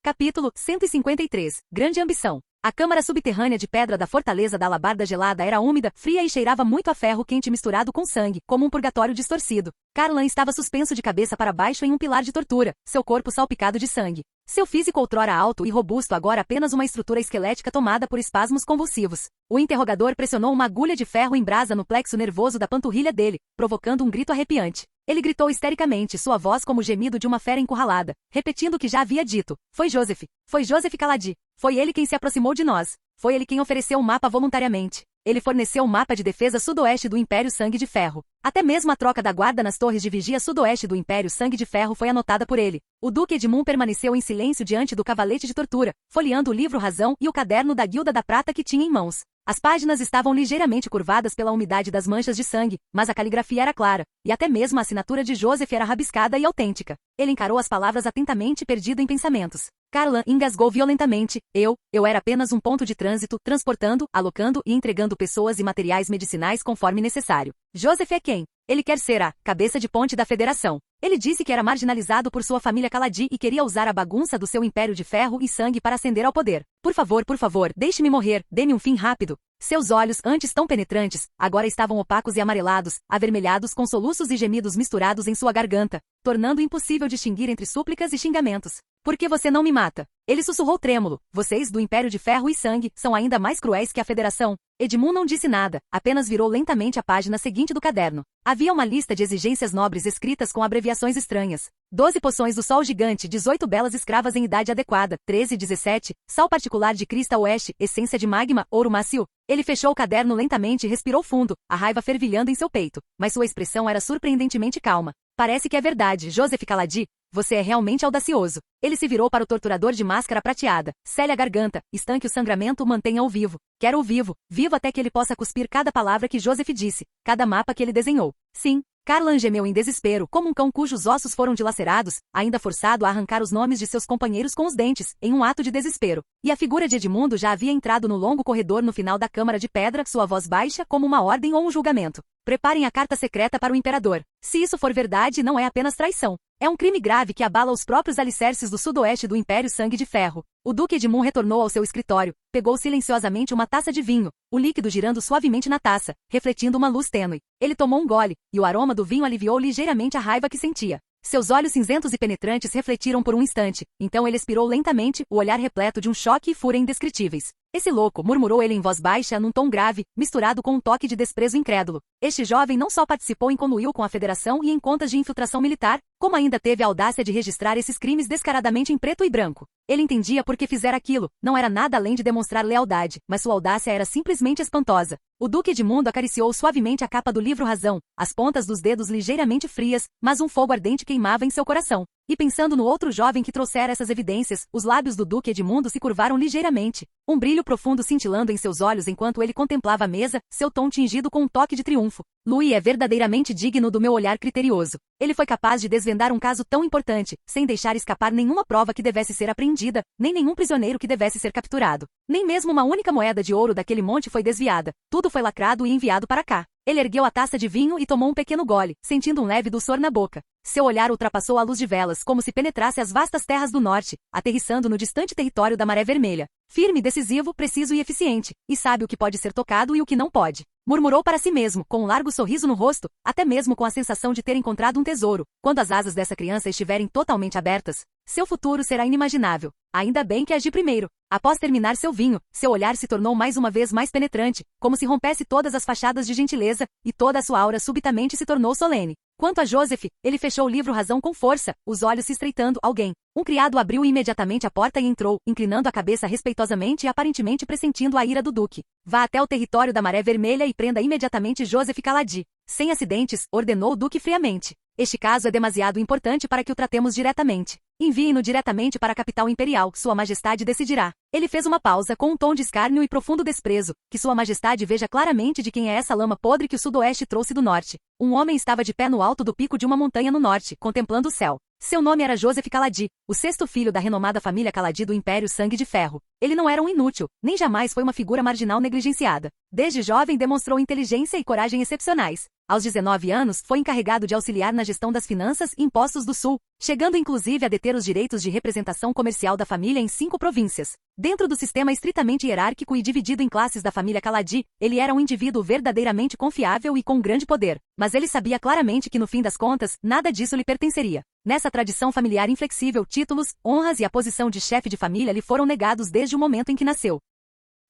Capítulo 153. Grande ambição. A câmara subterrânea de pedra da fortaleza da Alabarda Gelada era úmida, fria e cheirava muito a ferro quente misturado com sangue, como um purgatório distorcido. Carlan estava suspenso de cabeça para baixo em um pilar de tortura, seu corpo salpicado de sangue. Seu físico outrora alto e robusto agora apenas uma estrutura esquelética tomada por espasmos convulsivos. O interrogador pressionou uma agulha de ferro em brasa no plexo nervoso da panturrilha dele, provocando um grito arrepiante. Ele gritou histericamente, sua voz como o gemido de uma fera encurralada, repetindo o que já havia dito. Foi Joseph. Foi Joseph Calaди. Foi ele quem se aproximou de nós. Foi ele quem ofereceu o mapa voluntariamente. Ele forneceu um mapa de defesa sudoeste do Império Sangue de Ferro. Até mesmo a troca da guarda nas torres de vigia sudoeste do Império Sangue de Ferro foi anotada por ele. O Duque Edmund permaneceu em silêncio diante do cavalete de tortura, folheando o livro Razão e o caderno da Guilda da Prata que tinha em mãos. As páginas estavam ligeiramente curvadas pela umidade das manchas de sangue, mas a caligrafia era clara, e até mesmo a assinatura de Joseph era rabiscada e autêntica. Ele encarou as palavras atentamente, perdido em pensamentos. Carlan engasgou violentamente. Eu era apenas um ponto de trânsito, transportando, alocando e entregando pessoas e materiais medicinais conforme necessário. Joseph é quem? Ele quer ser a cabeça de ponte da Federação. Ele disse que era marginalizado por sua família Calaди e queria usar a bagunça do seu império de ferro e sangue para ascender ao poder. Por favor, deixe-me morrer, dê-me um fim rápido. Seus olhos, antes tão penetrantes, agora estavam opacos e amarelados, avermelhados com soluços e gemidos misturados em sua garganta, tornando impossível distinguir entre súplicas e xingamentos. Por que você não me mata? Ele sussurrou trêmulo. Vocês, do Império de Ferro e Sangue, são ainda mais cruéis que a Federação. Edmund não disse nada, apenas virou lentamente a página seguinte do caderno. Havia uma lista de exigências nobres escritas com abreviações estranhas. 12 poções do sol gigante, 18 belas escravas em idade adequada, 13 e 17, sal particular de Crista Oeste, essência de magma, ouro macio. Ele fechou o caderno lentamente e respirou fundo, a raiva fervilhando em seu peito, mas sua expressão era surpreendentemente calma. Parece que é verdade, Joseph Calaди. Você é realmente audacioso. Ele se virou para o torturador de máscara prateada. Cele a garganta, estanque o sangramento, mantenha-o vivo. Quero-o vivo, vivo até que ele possa cuspir cada palavra que Joseph disse, cada mapa que ele desenhou. Sim. Carlan gemeu em desespero, como um cão cujos ossos foram dilacerados, ainda forçado a arrancar os nomes de seus companheiros com os dentes, em um ato de desespero. E a figura de Edmundo já havia entrado no longo corredor no final da Câmara de Pedra, sua voz baixa como uma ordem ou um julgamento. Preparem a carta secreta para o imperador. Se isso for verdade, não é apenas traição. É um crime grave que abala os próprios alicerces do sudoeste do Império Sangue de Ferro. O Duque Edmund retornou ao seu escritório, pegou silenciosamente uma taça de vinho, o líquido girando suavemente na taça, refletindo uma luz tênue. Ele tomou um gole, e o aroma do vinho aliviou ligeiramente a raiva que sentia. Seus olhos cinzentos e penetrantes refletiram por um instante, então ele expirou lentamente, o olhar repleto de um choque e fúria indescritíveis. Esse louco, murmurou ele em voz baixa num tom grave, misturado com um toque de desprezo incrédulo. Este jovem não só participou e conluiu com a Federação e em contas de infiltração militar, como ainda teve a audácia de registrar esses crimes descaradamente em preto e branco. Ele entendia por que fizera aquilo, não era nada além de demonstrar lealdade, mas sua audácia era simplesmente espantosa. O Duque Edmundo acariciou suavemente a capa do livro Razão, as pontas dos dedos ligeiramente frias, mas um fogo ardente queimava em seu coração. E pensando no outro jovem que trouxera essas evidências, os lábios do Duque Edmundo se curvaram ligeiramente, um brilho profundo cintilando em seus olhos enquanto ele contemplava a mesa, seu tom tingido com um toque de triunfo. Louis é verdadeiramente digno do meu olhar criterioso. Ele foi capaz de desvendar um caso tão importante, sem deixar escapar nenhuma prova que devesse ser apreendida, nem nenhum prisioneiro que devesse ser capturado. Nem mesmo uma única moeda de ouro daquele monte foi desviada. Tudo foi lacrado e enviado para cá. Ele ergueu a taça de vinho e tomou um pequeno gole, sentindo um leve dulçor na boca. Seu olhar ultrapassou a luz de velas como se penetrasse as vastas terras do norte, aterrissando no distante território da Maré Vermelha. Firme, decisivo, preciso e eficiente, e sabe o que pode ser tocado e o que não pode. Murmurou para si mesmo, com um largo sorriso no rosto, até mesmo com a sensação de ter encontrado um tesouro. Quando as asas dessa criança estiverem totalmente abertas, seu futuro será inimaginável. Ainda bem que agi primeiro. Após terminar seu vinho, seu olhar se tornou mais uma vez mais penetrante, como se rompesse todas as fachadas de gentileza, e toda a sua aura subitamente se tornou solene. Quanto a Joseph, ele fechou o livro Razão com força, os olhos se estreitando. Alguém. Um criado abriu imediatamente a porta e entrou, inclinando a cabeça respeitosamente e aparentemente pressentindo a ira do Duque. Vá até o território da Maré Vermelha e prenda imediatamente Joseph Caladi. Sem acidentes, ordenou o Duque friamente. Este caso é demasiado importante para que o tratemos diretamente. Enviem-no diretamente para a capital imperial, Sua Majestade decidirá. Ele fez uma pausa com um tom de escárnio e profundo desprezo, que Sua Majestade veja claramente de quem é essa lama podre que o sudoeste trouxe do norte. Um homem estava de pé no alto do pico de uma montanha no norte, contemplando o céu. Seu nome era Joseph Caladi, o sexto filho da renomada família Caladi do Império Sangue de Ferro. Ele não era um inútil, nem jamais foi uma figura marginal negligenciada. Desde jovem demonstrou inteligência e coragem excepcionais. Aos 19 anos, foi encarregado de auxiliar na gestão das finanças e impostos do Sul, chegando inclusive a deter os direitos de representação comercial da família em 5 províncias. Dentro do sistema estritamente hierárquico e dividido em classes da família Caladi, ele era um indivíduo verdadeiramente confiável e com grande poder. Mas ele sabia claramente que no fim das contas, nada disso lhe pertenceria. Nessa tradição familiar inflexível, títulos, honras e a posição de chefe de família lhe foram negados desde o momento em que nasceu.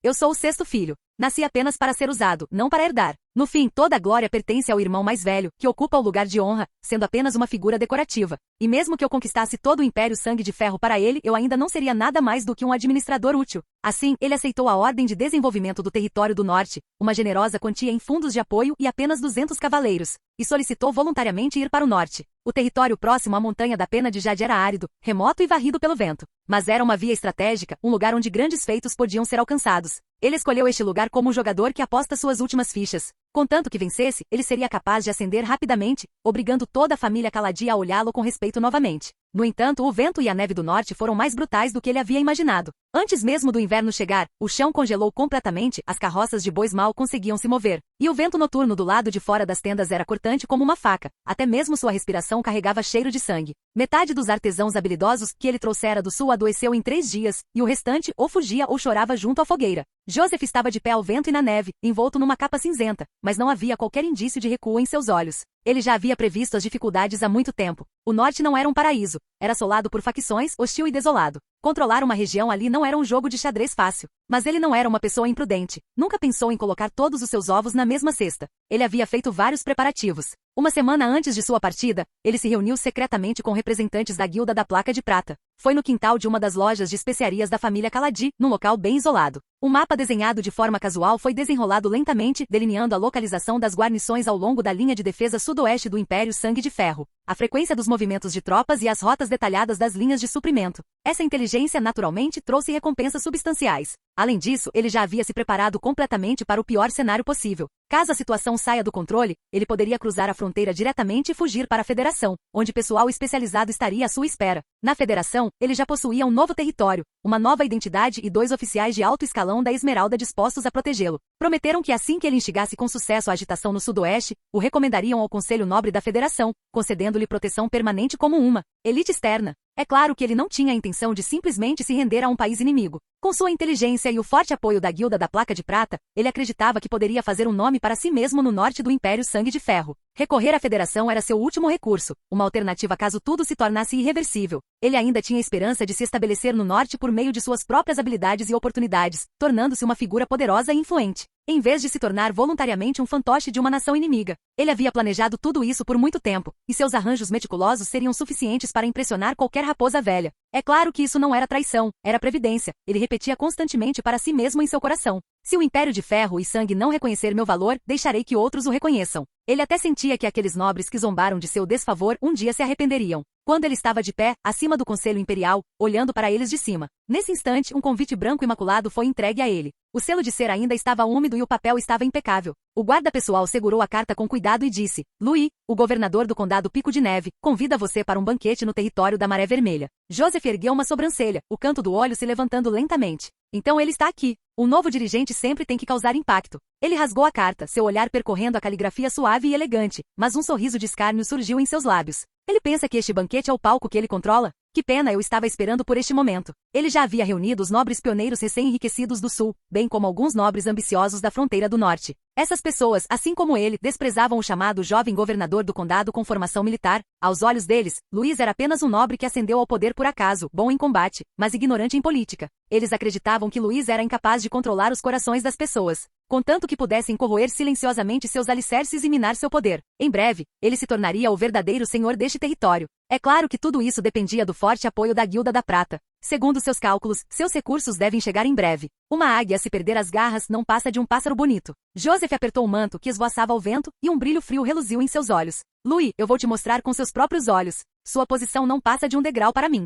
Eu sou o sexto filho. Nasci apenas para ser usado, não para herdar. No fim, toda a glória pertence ao irmão mais velho, que ocupa o lugar de honra, sendo apenas uma figura decorativa. E mesmo que eu conquistasse todo o Império Sangue de Ferro para ele, eu ainda não seria nada mais do que um administrador útil. Assim, ele aceitou a Ordem de Desenvolvimento do Território do Norte, uma generosa quantia em fundos de apoio e apenas 200 cavaleiros, e solicitou voluntariamente ir para o norte. O território próximo à Montanha da Pena de Jade era árido, remoto e varrido pelo vento. Mas era uma via estratégica, um lugar onde grandes feitos podiam ser alcançados. Ele escolheu este lugar como um jogador que aposta suas últimas fichas. Contanto que vencesse, ele seria capaz de ascender rapidamente, obrigando toda a família Caladia a olhá-lo com respeito novamente. No entanto, o vento e a neve do norte foram mais brutais do que ele havia imaginado. Antes mesmo do inverno chegar, o chão congelou completamente, as carroças de bois mal conseguiam se mover, e o vento noturno do lado de fora das tendas era cortante como uma faca, até mesmo sua respiração carregava cheiro de sangue. Metade dos artesãos habilidosos que ele trouxera do sul adoeceu em 3 dias, e o restante ou fugia ou chorava junto à fogueira. Joseph estava de pé ao vento e na neve, envolto numa capa cinzenta, mas não havia qualquer indício de recuo em seus olhos. Ele já havia previsto as dificuldades há muito tempo. O norte não era um paraíso, era assolado por facções, hostil e desolado. Controlar uma região ali não era um jogo de xadrez fácil. Mas ele não era uma pessoa imprudente. Nunca pensou em colocar todos os seus ovos na mesma cesta. Ele havia feito vários preparativos. Uma semana antes de sua partida, ele se reuniu secretamente com representantes da Guilda da Placa de Prata. Foi no quintal de uma das lojas de especiarias da família Caladi, num local bem isolado. Um mapa desenhado de forma casual foi desenrolado lentamente, delineando a localização das guarnições ao longo da linha de defesa sudoeste do Império Sangue de Ferro, a frequência dos movimentos de tropas e as rotas detalhadas das linhas de suprimento. Essa inteligência naturalmente trouxe recompensas substanciais. Além disso, ele já havia se preparado completamente para o pior cenário possível. Caso a situação saia do controle, ele poderia cruzar a fronteira diretamente e fugir para a Federação, onde pessoal especializado estaria à sua espera. Na Federação, ele já possuía um novo território, uma nova identidade e 2 oficiais de alto escalão da Esmeralda dispostos a protegê-lo. Prometeram que assim que ele instigasse com sucesso a agitação no sudoeste, o recomendariam ao Conselho Nobre da Federação, concedendo-lhe proteção permanente como uma elite externa. É claro que ele não tinha a intenção de simplesmente se render a um país inimigo. Com sua inteligência e o forte apoio da Guilda da Placa de Prata, ele acreditava que poderia fazer um nome para si mesmo no norte do Império Sangue de Ferro. Recorrer à Federação era seu último recurso, uma alternativa caso tudo se tornasse irreversível. Ele ainda tinha esperança de se estabelecer no norte por meio de suas próprias habilidades e oportunidades, tornando-se uma figura poderosa e influente. Em vez de se tornar voluntariamente um fantoche de uma nação inimiga. Ele havia planejado tudo isso por muito tempo, e seus arranjos meticulosos seriam suficientes para impressionar qualquer raposa velha. É claro que isso não era traição, era previdência. Ele repetia constantemente para si mesmo em seu coração: se o Império de Ferro e Sangue não reconhecer meu valor, deixarei que outros o reconheçam. Ele até sentia que aqueles nobres que zombaram de seu desfavor um dia se arrependeriam. Quando ele estava de pé, acima do Conselho Imperial, olhando para eles de cima. Nesse instante, um convite branco imaculado foi entregue a ele. O selo de cera ainda estava úmido e o papel estava impecável. O guarda pessoal segurou a carta com cuidado e disse: Louis, o governador do condado Pico de Neve, convida você para um banquete no território da Maré Vermelha. Joseph ergueu uma sobrancelha, o canto do olho se levantando lentamente. Então ele está aqui. Um novo dirigente sempre tem que causar impacto. Ele rasgou a carta, seu olhar percorrendo a caligrafia suave e elegante, mas um sorriso de escárnio surgiu em seus lábios. Ele pensa que este banquete é o palco que ele controla? Que pena, eu estava esperando por este momento. Ele já havia reunido os nobres pioneiros recém-enriquecidos do sul, bem como alguns nobres ambiciosos da fronteira do norte. Essas pessoas, assim como ele, desprezavam o chamado jovem governador do condado com formação militar. Aos olhos deles, Luiz era apenas um nobre que ascendeu ao poder por acaso, bom em combate, mas ignorante em política. Eles acreditavam que Luiz era incapaz de controlar os corações das pessoas, contanto que pudessem corroer silenciosamente seus alicerces e minar seu poder. Em breve, ele se tornaria o verdadeiro senhor deste território. É claro que tudo isso dependia do forte apoio da Guilda da Prata. Segundo seus cálculos, seus recursos devem chegar em breve. Uma águia, se perder as garras, não passa de um pássaro bonito. Joseph apertou o manto que esvoaçava ao vento, e um brilho frio reluziu em seus olhos. Louis, eu vou te mostrar com seus próprios olhos. Sua posição não passa de um degrau para mim.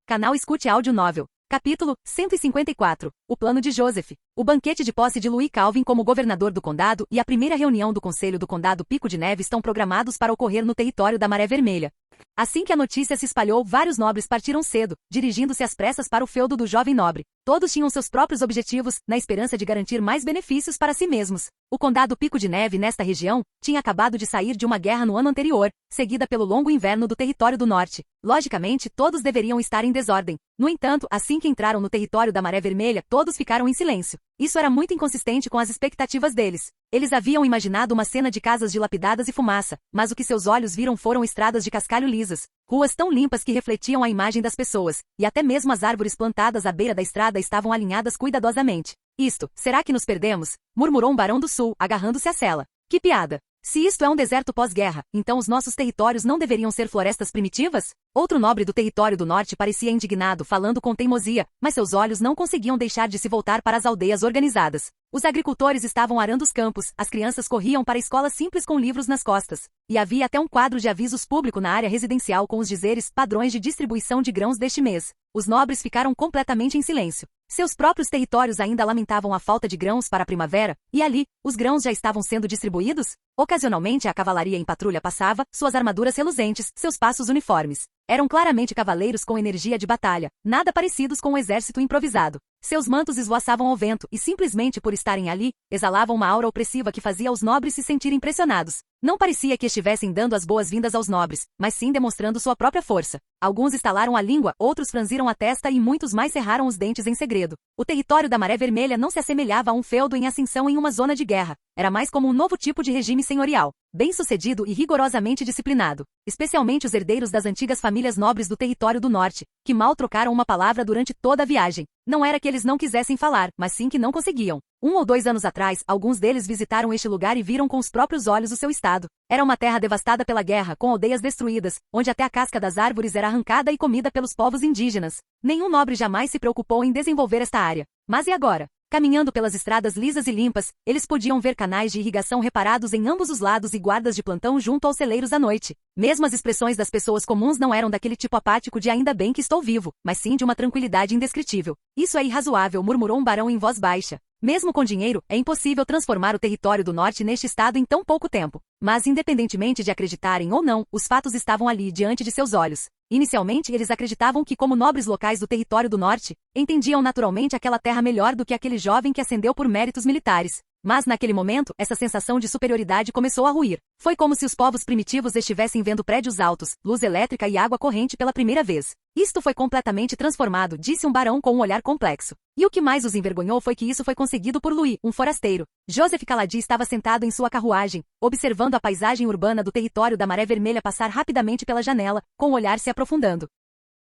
Canal Escute Áudio Novel. Capítulo 154. O plano de Joseph. O banquete de posse de Louis Calvin como governador do condado e a primeira reunião do Conselho do Condado Pico de Neve estão programados para ocorrer no território da Maré Vermelha. Assim que a notícia se espalhou, vários nobres partiram cedo, dirigindo-se às pressas para o feudo do jovem nobre. Todos tinham seus próprios objetivos, na esperança de garantir mais benefícios para si mesmos. O condado Pico de Neve nesta região tinha acabado de sair de uma guerra no ano anterior, seguida pelo longo inverno do território do norte. Logicamente, todos deveriam estar em desordem. No entanto, assim que entraram no território da Maré Vermelha, todos ficaram em silêncio. Isso era muito inconsistente com as expectativas deles. Eles haviam imaginado uma cena de casas dilapidadas e fumaça, mas o que seus olhos viram foram estradas de cascalho lisas, ruas tão limpas que refletiam a imagem das pessoas, e até mesmo as árvores plantadas à beira da estrada estavam alinhadas cuidadosamente. Isto, será que nos perdemos? Murmurou um barão do sul, agarrando-se à cela. Que piada! Se isto é um deserto pós-guerra, então os nossos territórios não deveriam ser florestas primitivas? Outro nobre do território do norte parecia indignado, falando com teimosia, mas seus olhos não conseguiam deixar de se voltar para as aldeias organizadas. Os agricultores estavam arando os campos, as crianças corriam para a escola simples com livros nas costas. E havia até um quadro de avisos público na área residencial com os dizeres padrões de distribuição de grãos deste mês. Os nobres ficaram completamente em silêncio. Seus próprios territórios ainda lamentavam a falta de grãos para a primavera, e ali, os grãos já estavam sendo distribuídos? Ocasionalmente a cavalaria em patrulha passava, suas armaduras reluzentes, seus passos uniformes. Eram claramente cavaleiros com energia de batalha, nada parecidos com um exército improvisado. Seus mantos esvoaçavam ao vento e simplesmente por estarem ali, exalavam uma aura opressiva que fazia os nobres se sentirem pressionados. Não parecia que estivessem dando as boas-vindas aos nobres, mas sim demonstrando sua própria força. Alguns estalaram a língua, outros franziram a testa e muitos mais cerraram os dentes em segredo. O território da Maré Vermelha não se assemelhava a um feudo em ascensão em uma zona de guerra. Era mais como um novo tipo de regime senhorial, bem-sucedido e rigorosamente disciplinado. Especialmente os herdeiros das antigas famílias nobres do território do norte, que mal trocaram uma palavra durante toda a viagem. Não era que eles não quisessem falar, mas sim que não conseguiam. 1 ou 2 anos atrás, alguns deles visitaram este lugar e viram com os próprios olhos o seu estado. Era uma terra devastada pela guerra, com aldeias destruídas, onde até a casca das árvores era arrancada e comida pelos povos indígenas. Nenhum nobre jamais se preocupou em desenvolver esta área. Mas e agora? Caminhando pelas estradas lisas e limpas, eles podiam ver canais de irrigação reparados em ambos os lados e guardas de plantão junto aos celeiros à noite. Mesmo as expressões das pessoas comuns não eram daquele tipo apático de ainda bem que estou vivo, mas sim de uma tranquilidade indescritível. Isso é irrazoável, murmurou um barão em voz baixa. Mesmo com dinheiro, é impossível transformar o território do norte neste estado em tão pouco tempo. Mas independentemente de acreditarem ou não, os fatos estavam ali diante de seus olhos. Inicialmente eles acreditavam que, como nobres locais do território do norte, entendiam naturalmente aquela terra melhor do que aquele jovem que ascendeu por méritos militares. Mas naquele momento, essa sensação de superioridade começou a ruir. Foi como se os povos primitivos estivessem vendo prédios altos, luz elétrica e água corrente pela primeira vez. Isto foi completamente transformado, disse um barão com um olhar complexo. E o que mais os envergonhou foi que isso foi conseguido por Louis, um forasteiro. Joseph Caladi estava sentado em sua carruagem, observando a paisagem urbana do território da Maré Vermelha passar rapidamente pela janela, com o olhar se aprofundando.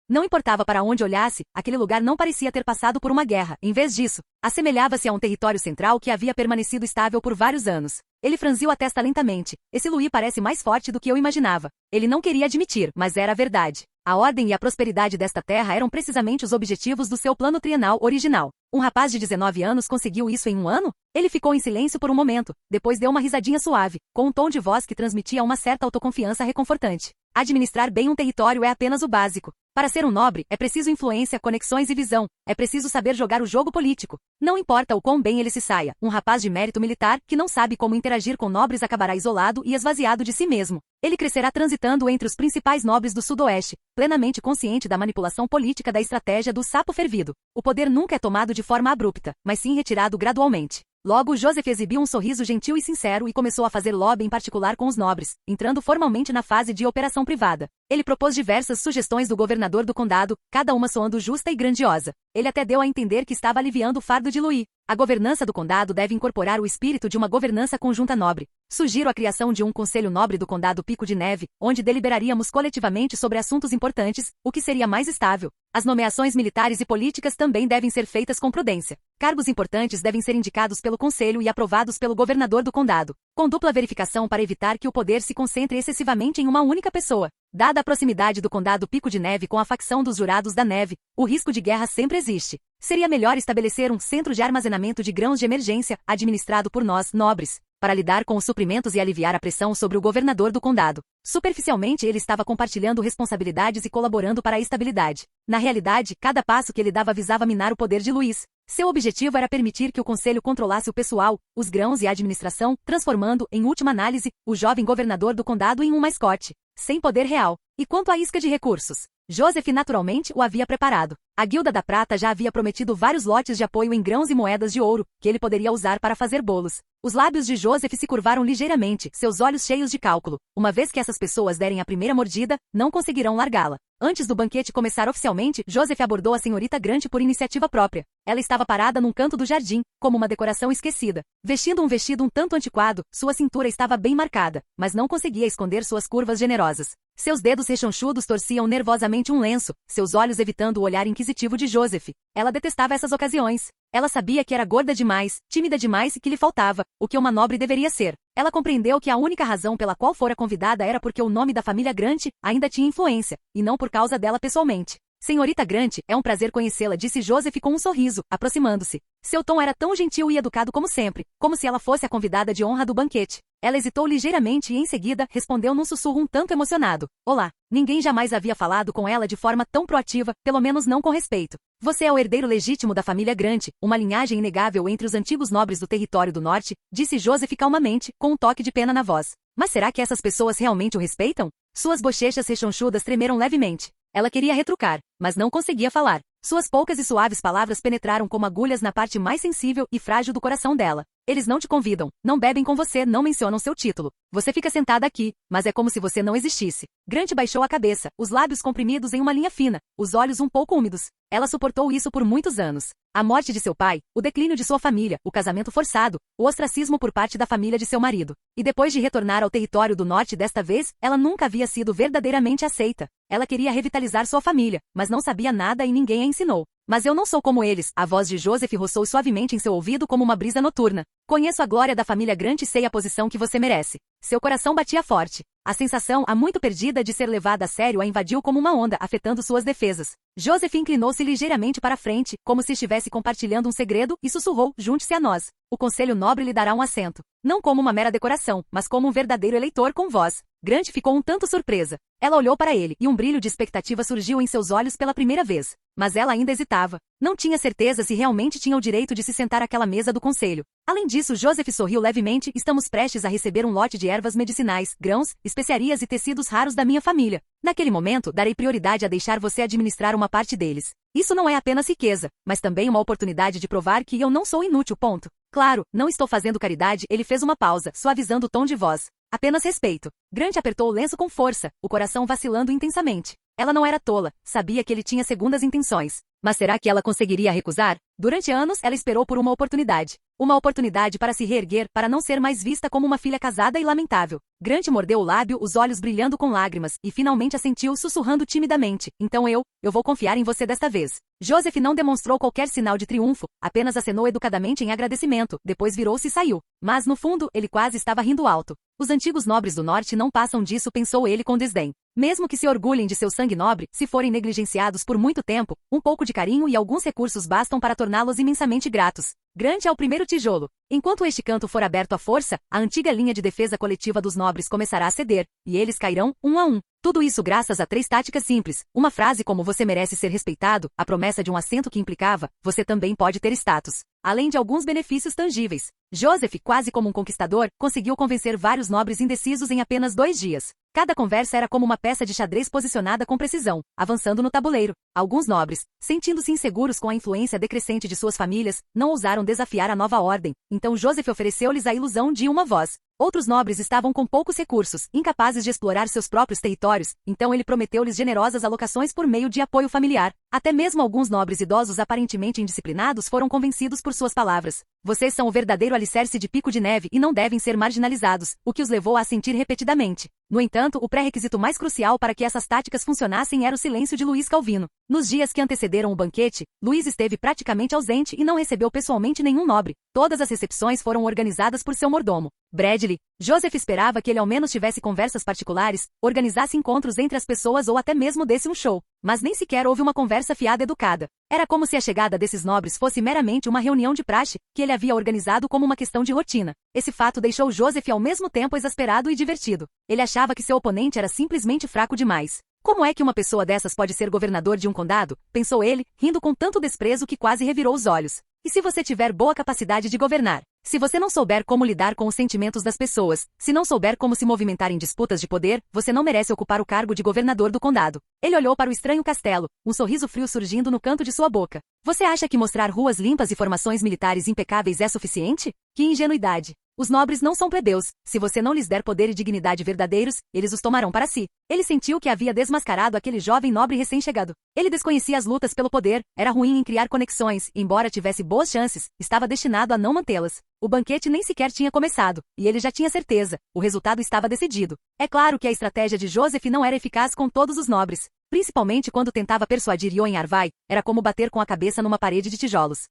Não importava para onde olhasse, aquele lugar não parecia ter passado por uma guerra. Em vez disso, assemelhava-se a um território central que havia permanecido estável por vários anos. Ele franziu a testa lentamente. Esse Louis parece mais forte do que eu imaginava. Ele não queria admitir, mas era a verdade. A ordem e a prosperidade desta terra eram precisamente os objetivos do seu plano trienal original. Um rapaz de 19 anos conseguiu isso em um ano? Ele ficou em silêncio por um momento, depois deu uma risadinha suave, com um tom de voz que transmitia uma certa autoconfiança reconfortante. Administrar bem um território é apenas o básico. Para ser um nobre, é preciso influência, conexões e visão. É preciso saber jogar o jogo político. Não importa o quão bem ele se saia, um rapaz de mérito militar, que não sabe como interagir com nobres acabará isolado e esvaziado de si mesmo. Ele crescerá transitando entre os principais nobres do sudoeste, plenamente consciente da manipulação política da estratégia do sapo fervido. O poder nunca é tomado de forma abrupta, mas sim retirado gradualmente. Logo, Joseph exibiu um sorriso gentil e sincero e começou a fazer lobby em particular com os nobres, entrando formalmente na fase de operação privada. Ele propôs diversas sugestões do governador do condado, cada uma soando justa e grandiosa. Ele até deu a entender que estava aliviando o fardo de Louis. A governança do condado deve incorporar o espírito de uma governança conjunta nobre. Sugiro a criação de um conselho nobre do condado Pico de Neve, onde deliberaríamos coletivamente sobre assuntos importantes, o que seria mais estável. As nomeações militares e políticas também devem ser feitas com prudência. Cargos importantes devem ser indicados pelo conselho e aprovados pelo governador do condado, com dupla verificação para evitar que o poder se concentre excessivamente em uma única pessoa. Dada a proximidade do condado Pico de Neve com a facção dos Jurados da Neve, o risco de guerra sempre existe. Seria melhor estabelecer um centro de armazenamento de grãos de emergência, administrado por nós, nobres, para lidar com os suprimentos e aliviar a pressão sobre o governador do condado. Superficialmente ele estava compartilhando responsabilidades e colaborando para a estabilidade. Na realidade, cada passo que ele dava visava minar o poder de Louis. Seu objetivo era permitir que o conselho controlasse o pessoal, os grãos e a administração, transformando, em última análise, o jovem governador do condado em um mascote, sem poder real. E quanto à isca de recursos? Joseph naturalmente o havia preparado. A Guilda da Prata já havia prometido vários lotes de apoio em grãos e moedas de ouro, que ele poderia usar para fazer bolos. Os lábios de Joseph se curvaram ligeiramente, seus olhos cheios de cálculo. Uma vez que essas pessoas derem a primeira mordida, não conseguirão largá-la. Antes do banquete começar oficialmente, Joseph abordou a senhorita Grant por iniciativa própria. Ela estava parada num canto do jardim, como uma decoração esquecida. Vestindo um vestido um tanto antiquado, sua cintura estava bem marcada, mas não conseguia esconder suas curvas generosas. Seus dedos rechonchudos torciam nervosamente um lenço, seus olhos evitando o olhar inquisitivo de Joseph. Ela detestava essas ocasiões. Ela sabia que era gorda demais, tímida demais e que lhe faltava o que uma nobre deveria ser. Ela compreendeu que a única razão pela qual fora convidada era porque o nome da família Grant ainda tinha influência, e não por causa dela pessoalmente. Senhorita Grant, é um prazer conhecê-la, disse Joseph com um sorriso, aproximando-se. Seu tom era tão gentil e educado como sempre, como se ela fosse a convidada de honra do banquete. Ela hesitou ligeiramente e em seguida respondeu num sussurro um tanto emocionado. Olá. Ninguém jamais havia falado com ela de forma tão proativa, pelo menos não com respeito. Você é o herdeiro legítimo da família Grant, uma linhagem inegável entre os antigos nobres do território do norte, disse Joseph calmamente, com um toque de pena na voz. Mas será que essas pessoas realmente o respeitam? Suas bochechas rechonchudas tremeram levemente. Ela queria retrucar, mas não conseguia falar. Suas poucas e suaves palavras penetraram como agulhas na parte mais sensível e frágil do coração dela. Eles não te convidam, não bebem com você, não mencionam seu título. Você fica sentada aqui, mas é como se você não existisse. Grant baixou a cabeça, os lábios comprimidos em uma linha fina, os olhos um pouco úmidos. Ela suportou isso por muitos anos. A morte de seu pai, o declínio de sua família, o casamento forçado, o ostracismo por parte da família de seu marido. E depois de retornar ao território do norte desta vez, ela nunca havia sido verdadeiramente aceita. Ela queria revitalizar sua família, mas não sabia nada e ninguém a ensinou. Mas eu não sou como eles. A voz de Joseph roçou suavemente em seu ouvido como uma brisa noturna. Conheço a glória da família Grant e sei a posição que você merece. Seu coração batia forte. A sensação, há muito perdida de ser levada a sério, a invadiu como uma onda, afetando suas defesas. Joseph inclinou-se ligeiramente para a frente, como se estivesse compartilhando um segredo, e sussurrou, junte-se a nós. O conselho nobre lhe dará um assento. Não como uma mera decoração, mas como um verdadeiro eleitor com voz. Grant ficou um tanto surpresa. Ela olhou para ele, e um brilho de expectativa surgiu em seus olhos pela primeira vez. Mas ela ainda hesitava. Não tinha certeza se realmente tinha o direito de se sentar àquela mesa do conselho. Além disso, Joseph sorriu levemente. Estamos prestes a receber um lote de ervas medicinais, grãos, especiarias e tecidos raros da minha família. Naquele momento, darei prioridade a deixar você administrar uma parte deles. Isso não é apenas riqueza, mas também uma oportunidade de provar que eu não sou inútil, ponto. Claro, não estou fazendo caridade. Ele fez uma pausa, suavizando o tom de voz. Apenas respeito. Grant apertou o lenço com força, o coração vacilando intensamente. Ela não era tola, sabia que ele tinha segundas intenções. Mas será que ela conseguiria recusar? Durante anos, ela esperou por uma oportunidade. Uma oportunidade para se reerguer, para não ser mais vista como uma filha casada e lamentável. Grant mordeu o lábio, os olhos brilhando com lágrimas, e finalmente assentiu, sussurrando timidamente. Então eu vou confiar em você desta vez. Joseph não demonstrou qualquer sinal de triunfo, apenas acenou educadamente em agradecimento, depois virou-se e saiu. Mas, no fundo, ele quase estava rindo alto. Os antigos nobres do norte não passam disso, pensou ele com desdém. Mesmo que se orgulhem de seu sangue nobre, se forem negligenciados por muito tempo, um pouco de carinho e alguns recursos bastam para torná-los imensamente gratos. Grant é o primeiro tijolo. Enquanto este canto for aberto à força, a antiga linha de defesa coletiva dos nobres começará a ceder, e eles cairão, um a um. Tudo isso graças a 3 táticas simples. Uma frase como você merece ser respeitado, a promessa de um assento que implicava, você também pode ter status. Além de alguns benefícios tangíveis. Joseph, quase como um conquistador, conseguiu convencer vários nobres indecisos em apenas 2 dias. Cada conversa era como uma peça de xadrez posicionada com precisão, avançando no tabuleiro. Alguns nobres, sentindo-se inseguros com a influência decrescente de suas famílias, não ousaram desafiar a nova ordem, então Joseph ofereceu-lhes a ilusão de uma voz. Outros nobres estavam com poucos recursos, incapazes de explorar seus próprios territórios, então ele prometeu-lhes generosas alocações por meio de apoio familiar. Até mesmo alguns nobres idosos aparentemente indisciplinados foram convencidos por suas palavras. Vocês são o verdadeiro alicerce de Pico de Neve e não devem ser marginalizados, o que os levou a assentir repetidamente. No entanto, o pré-requisito mais crucial para que essas táticas funcionassem era o silêncio de Luís Calvino. Nos dias que antecederam o banquete, Luís esteve praticamente ausente e não recebeu pessoalmente nenhum nobre. Todas as recepções foram organizadas por seu mordomo, Bradley. Joseph esperava que ele ao menos tivesse conversas particulares, organizasse encontros entre as pessoas ou até mesmo desse um show. Mas nem sequer houve uma conversa fiada educada. Era como se a chegada desses nobres fosse meramente uma reunião de praxe, que ele havia organizado como uma questão de rotina. Esse fato deixou Joseph ao mesmo tempo exasperado e divertido. Ele achava que seu oponente era simplesmente fraco demais. Como é que uma pessoa dessas pode ser governador de um condado? Pensou ele, rindo com tanto desprezo que quase revirou os olhos. E se você tiver boa capacidade de governar? Se você não souber como lidar com os sentimentos das pessoas, se não souber como se movimentar em disputas de poder, você não merece ocupar o cargo de governador do condado. Ele olhou para o estranho castelo, um sorriso frio surgindo no canto de sua boca. Você acha que mostrar ruas limpas e formações militares impecáveis é suficiente? Que ingenuidade! Os nobres não são plebeus. Se você não lhes der poder e dignidade verdadeiros, eles os tomarão para si. Ele sentiu que havia desmascarado aquele jovem nobre recém-chegado. Ele desconhecia as lutas pelo poder, era ruim em criar conexões, e embora tivesse boas chances, estava destinado a não mantê-las. O banquete nem sequer tinha começado, e ele já tinha certeza, o resultado estava decidido. É claro que a estratégia de Joseph não era eficaz com todos os nobres. Principalmente quando tentava persuadir Yoen Arvai, era como bater com a cabeça numa parede de tijolos.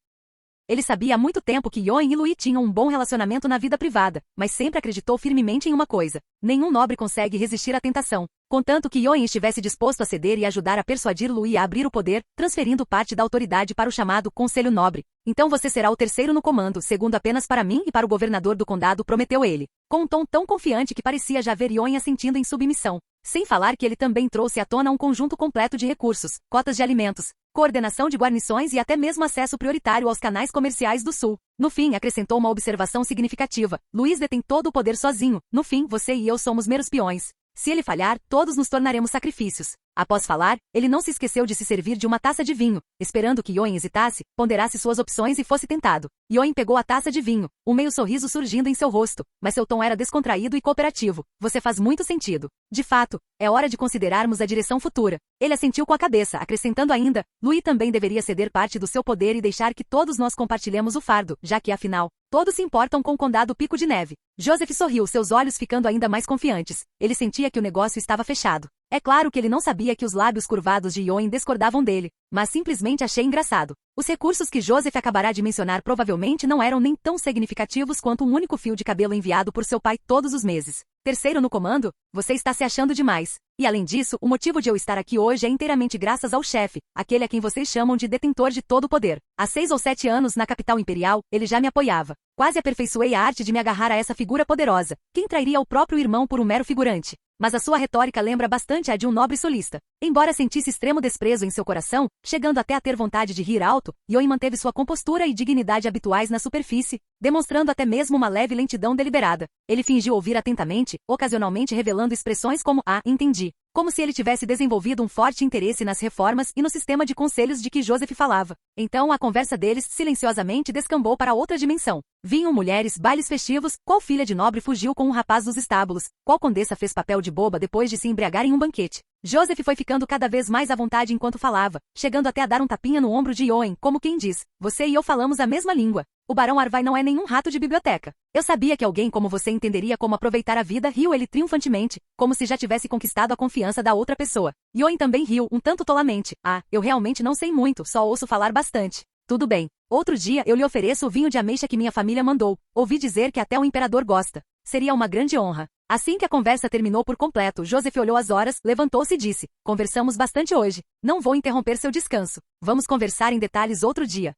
Ele sabia há muito tempo que Yoen e Lui tinham um bom relacionamento na vida privada, mas sempre acreditou firmemente em uma coisa. Nenhum nobre consegue resistir à tentação. Contanto que Yoen estivesse disposto a ceder e ajudar a persuadir Lui a abrir o poder, transferindo parte da autoridade para o chamado Conselho Nobre. Então você será o terceiro no comando, segundo apenas para mim e para o governador do condado, prometeu ele. Com um tom tão confiante que parecia já ver Yoen assentindo em submissão. Sem falar que ele também trouxe à tona um conjunto completo de recursos, cotas de alimentos, coordenação de guarnições e até mesmo acesso prioritário aos canais comerciais do Sul. No fim, acrescentou uma observação significativa. Luiz detém todo o poder sozinho. No fim, você e eu somos meros peões. Se ele falhar, todos nos tornaremos sacrifícios. Após falar, ele não se esqueceu de se servir de uma taça de vinho, esperando que Yoen hesitasse, ponderasse suas opções e fosse tentado. Yoen pegou a taça de vinho, um meio sorriso surgindo em seu rosto, mas seu tom era descontraído e cooperativo. Você faz muito sentido. De fato, é hora de considerarmos a direção futura. Ele assentiu com a cabeça, acrescentando ainda, Lui também deveria ceder parte do seu poder e deixar que todos nós compartilhemos o fardo, já que, afinal, todos se importam com o condado Pico de Neve. Joseph sorriu, seus olhos ficando ainda mais confiantes. Ele sentia que o negócio estava fechado. É claro que ele não sabia que os lábios curvados de Yoen discordavam dele, mas simplesmente achei engraçado. Os recursos que Joseph acabará de mencionar provavelmente não eram nem tão significativos quanto um único fio de cabelo enviado por seu pai todos os meses. Terceiro no comando? Você está se achando demais. E além disso, o motivo de eu estar aqui hoje é inteiramente graças ao chefe, aquele a quem vocês chamam de detentor de todo o poder. Há 6 ou 7 anos, na capital imperial, ele já me apoiava. Quase aperfeiçoei a arte de me agarrar a essa figura poderosa. Quem trairia o próprio irmão por um mero figurante? Mas a sua retórica lembra bastante a de um nobre solista. Embora sentisse extremo desprezo em seu coração, chegando até a ter vontade de rir alto, Yoen manteve sua compostura e dignidade habituais na superfície, demonstrando até mesmo uma leve lentidão deliberada. Ele fingiu ouvir atentamente, ocasionalmente revelando expressões como entendi, como se ele tivesse desenvolvido um forte interesse nas reformas e no sistema de conselhos de que Joseph falava. Então a conversa deles silenciosamente descambou para outra dimensão. Vinham mulheres, bailes festivos, qual filha de nobre fugiu com um rapaz dos estábulos, qual condessa fez papel de boba depois de se embriagar em um banquete. Joseph foi ficando cada vez mais à vontade enquanto falava, chegando até a dar um tapinha no ombro de Yoen, como quem diz, você e eu falamos a mesma língua. O Barão Arvai não é nenhum rato de biblioteca. Eu sabia que alguém como você entenderia como aproveitar a vida, riu ele triunfantemente, como se já tivesse conquistado a confiança da outra pessoa. Yoen também riu, um tanto tolamente. Eu realmente não sei muito, só ouço falar bastante. Tudo bem. Outro dia eu lhe ofereço o vinho de ameixa que minha família mandou. Ouvi dizer que até o imperador gosta. Seria uma grande honra. Assim que a conversa terminou por completo, Joseph olhou as horas, levantou-se e disse, conversamos bastante hoje. Não vou interromper seu descanso. Vamos conversar em detalhes outro dia.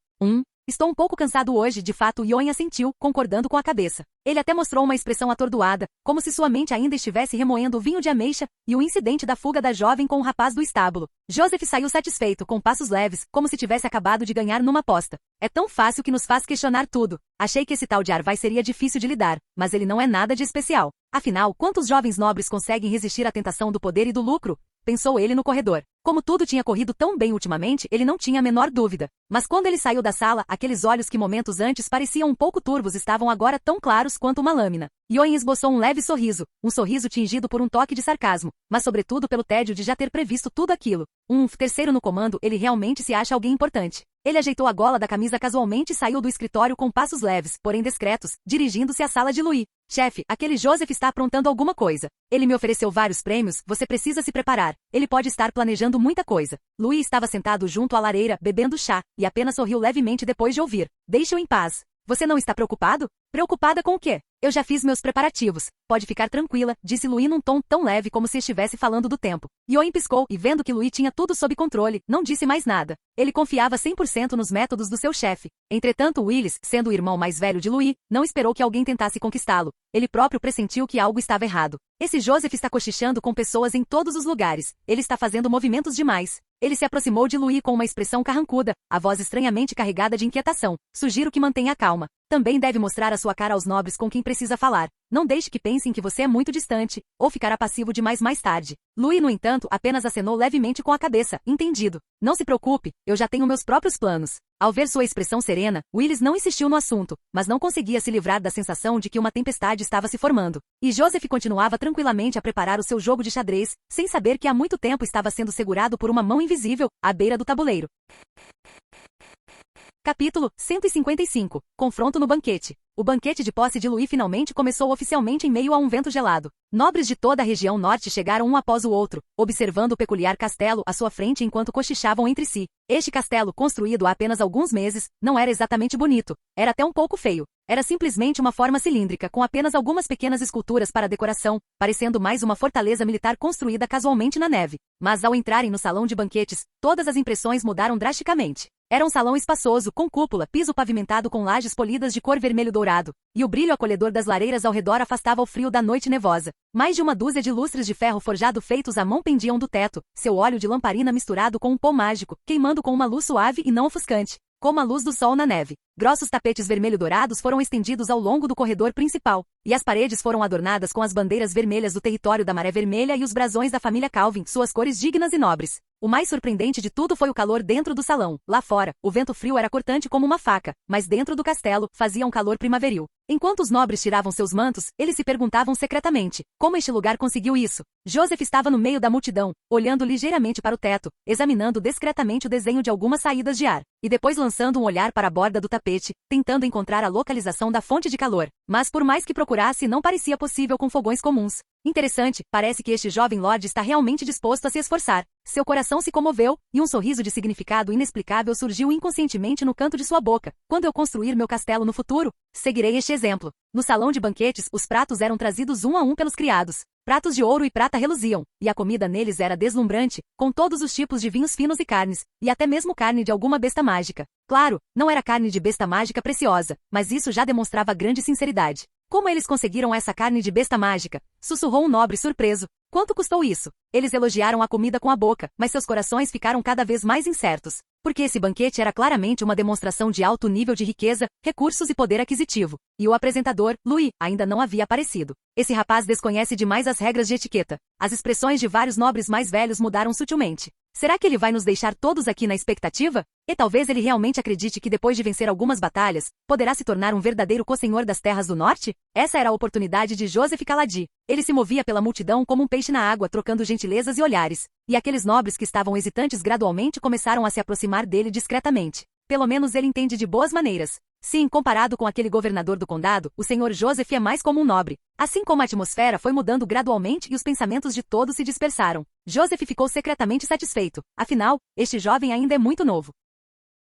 Estou um pouco cansado hoje, de fato. Yoen assentiu, concordando com a cabeça. Ele até mostrou uma expressão atordoada, como se sua mente ainda estivesse remoendo o vinho de ameixa e o incidente da fuga da jovem com o rapaz do estábulo. Joseph saiu satisfeito, com passos leves, como se tivesse acabado de ganhar numa aposta. É tão fácil que nos faz questionar tudo. Achei que esse tal de Arvai seria difícil de lidar, mas ele não é nada de especial. Afinal, quantos jovens nobres conseguem resistir à tentação do poder e do lucro? Pensou ele no corredor. Como tudo tinha corrido tão bem ultimamente, ele não tinha a menor dúvida. Mas quando ele saiu da sala, aqueles olhos que momentos antes pareciam um pouco turvos estavam agora tão claros quanto uma lâmina. Yoen esboçou um leve sorriso, um sorriso tingido por um toque de sarcasmo, mas sobretudo pelo tédio de já ter previsto tudo aquilo. Terceiro no comando, ele realmente se acha alguém importante. Ele ajeitou a gola da camisa casualmente e saiu do escritório com passos leves, porém discretos, dirigindo-se à sala de Louis. Chefe, aquele Joseph está aprontando alguma coisa. Ele me ofereceu vários prêmios, você precisa se preparar. Ele pode estar planejando muita coisa. Louis estava sentado junto à lareira, bebendo chá, e apenas sorriu levemente depois de ouvir. Deixe-o em paz. Você não está preocupado? Preocupada com o quê? Eu já fiz meus preparativos. Pode ficar tranquila, disse Louis num tom tão leve como se estivesse falando do tempo. Yoen piscou e, vendo que Louis tinha tudo sob controle, não disse mais nada. Ele confiava 100% nos métodos do seu chefe. Entretanto, Willis, sendo o irmão mais velho de Louis, não esperou que alguém tentasse conquistá-lo. Ele próprio pressentiu que algo estava errado. Esse Joseph está cochichando com pessoas em todos os lugares. Ele está fazendo movimentos demais. Ele se aproximou de Louis com uma expressão carrancuda, a voz estranhamente carregada de inquietação. Sugiro que mantenha a calma. Também deve mostrar a sua cara aos nobres com quem precisa falar. Não deixe que pensem que você é muito distante, ou ficará passivo demais mais tarde. Louis, no entanto, apenas acenou levemente com a cabeça. Entendido. Não se preocupe, eu já tenho meus próprios planos. Ao ver sua expressão serena, Willis não insistiu no assunto, mas não conseguia se livrar da sensação de que uma tempestade estava se formando. E Joseph continuava tranquilamente a preparar o seu jogo de xadrez, sem saber que há muito tempo estava sendo segurado por uma mão invisível, à beira do tabuleiro. Capítulo 155. Confronto no banquete. O banquete de posse de Louis finalmente começou oficialmente em meio a um vento gelado. Nobres de toda a região norte chegaram um após o outro, observando o peculiar castelo à sua frente enquanto cochichavam entre si. Este castelo, construído há apenas alguns meses, não era exatamente bonito, era até um pouco feio. Era simplesmente uma forma cilíndrica com apenas algumas pequenas esculturas para decoração, parecendo mais uma fortaleza militar construída casualmente na neve. Mas ao entrarem no salão de banquetes, todas as impressões mudaram drasticamente. Era um salão espaçoso, com cúpula, piso pavimentado com lajes polidas de cor vermelho dourado, e o brilho acolhedor das lareiras ao redor afastava o frio da noite nevosa. Mais de uma dúzia de lustres de ferro forjado feitos à mão pendiam do teto, seu óleo de lamparina misturado com um pó mágico, queimando com uma luz suave e não ofuscante, como a luz do sol na neve. Grossos tapetes vermelho-dourados foram estendidos ao longo do corredor principal, e as paredes foram adornadas com as bandeiras vermelhas do território da Maré Vermelha e os brasões da família Calvin, suas cores dignas e nobres. O mais surpreendente de tudo foi o calor dentro do salão. Lá fora, o vento frio era cortante como uma faca, mas dentro do castelo, fazia um calor primaveril. Enquanto os nobres tiravam seus mantos, eles se perguntavam secretamente, como este lugar conseguiu isso? Joseph estava no meio da multidão, olhando ligeiramente para o teto, examinando discretamente o desenho de algumas saídas de ar, e depois lançando um olhar para a borda do tapete, tentando encontrar a localização da fonte de calor. Mas por mais que procurasse, não parecia possível com fogões comuns. Interessante, parece que este jovem lord está realmente disposto a se esforçar. Seu coração se comoveu, e um sorriso de significado inexplicável surgiu inconscientemente no canto de sua boca. Quando eu construir meu castelo no futuro, seguirei este exemplo. No salão de banquetes, os pratos eram trazidos um a um pelos criados. Pratos de ouro e prata reluziam, e a comida neles era deslumbrante, com todos os tipos de vinhos finos e carnes, e até mesmo carne de alguma besta mágica. Claro, não era carne de besta mágica preciosa, mas isso já demonstrava grande sinceridade. Como eles conseguiram essa carne de besta mágica? Sussurrou um nobre surpreso. Quanto custou isso? Eles elogiaram a comida com a boca, mas seus corações ficaram cada vez mais incertos. Porque esse banquete era claramente uma demonstração de alto nível de riqueza, recursos e poder aquisitivo. E o apresentador, Louis, ainda não havia aparecido. Esse rapaz desconhece demais as regras de etiqueta. As expressões de vários nobres mais velhos mudaram sutilmente. Será que ele vai nos deixar todos aqui na expectativa? E talvez ele realmente acredite que depois de vencer algumas batalhas, poderá se tornar um verdadeiro co-senhor das terras do norte? Essa era a oportunidade de Joseph Caladir. Ele se movia pela multidão como um peixe na água, trocando gentilezas e olhares. E aqueles nobres que estavam hesitantes gradualmente começaram a se aproximar dele discretamente. Pelo menos ele entende de boas maneiras. Sim, comparado com aquele governador do condado, o senhor Joseph é mais como um nobre. Assim como a atmosfera foi mudando gradualmente e os pensamentos de todos se dispersaram, Joseph ficou secretamente satisfeito. Afinal, este jovem ainda é muito novo.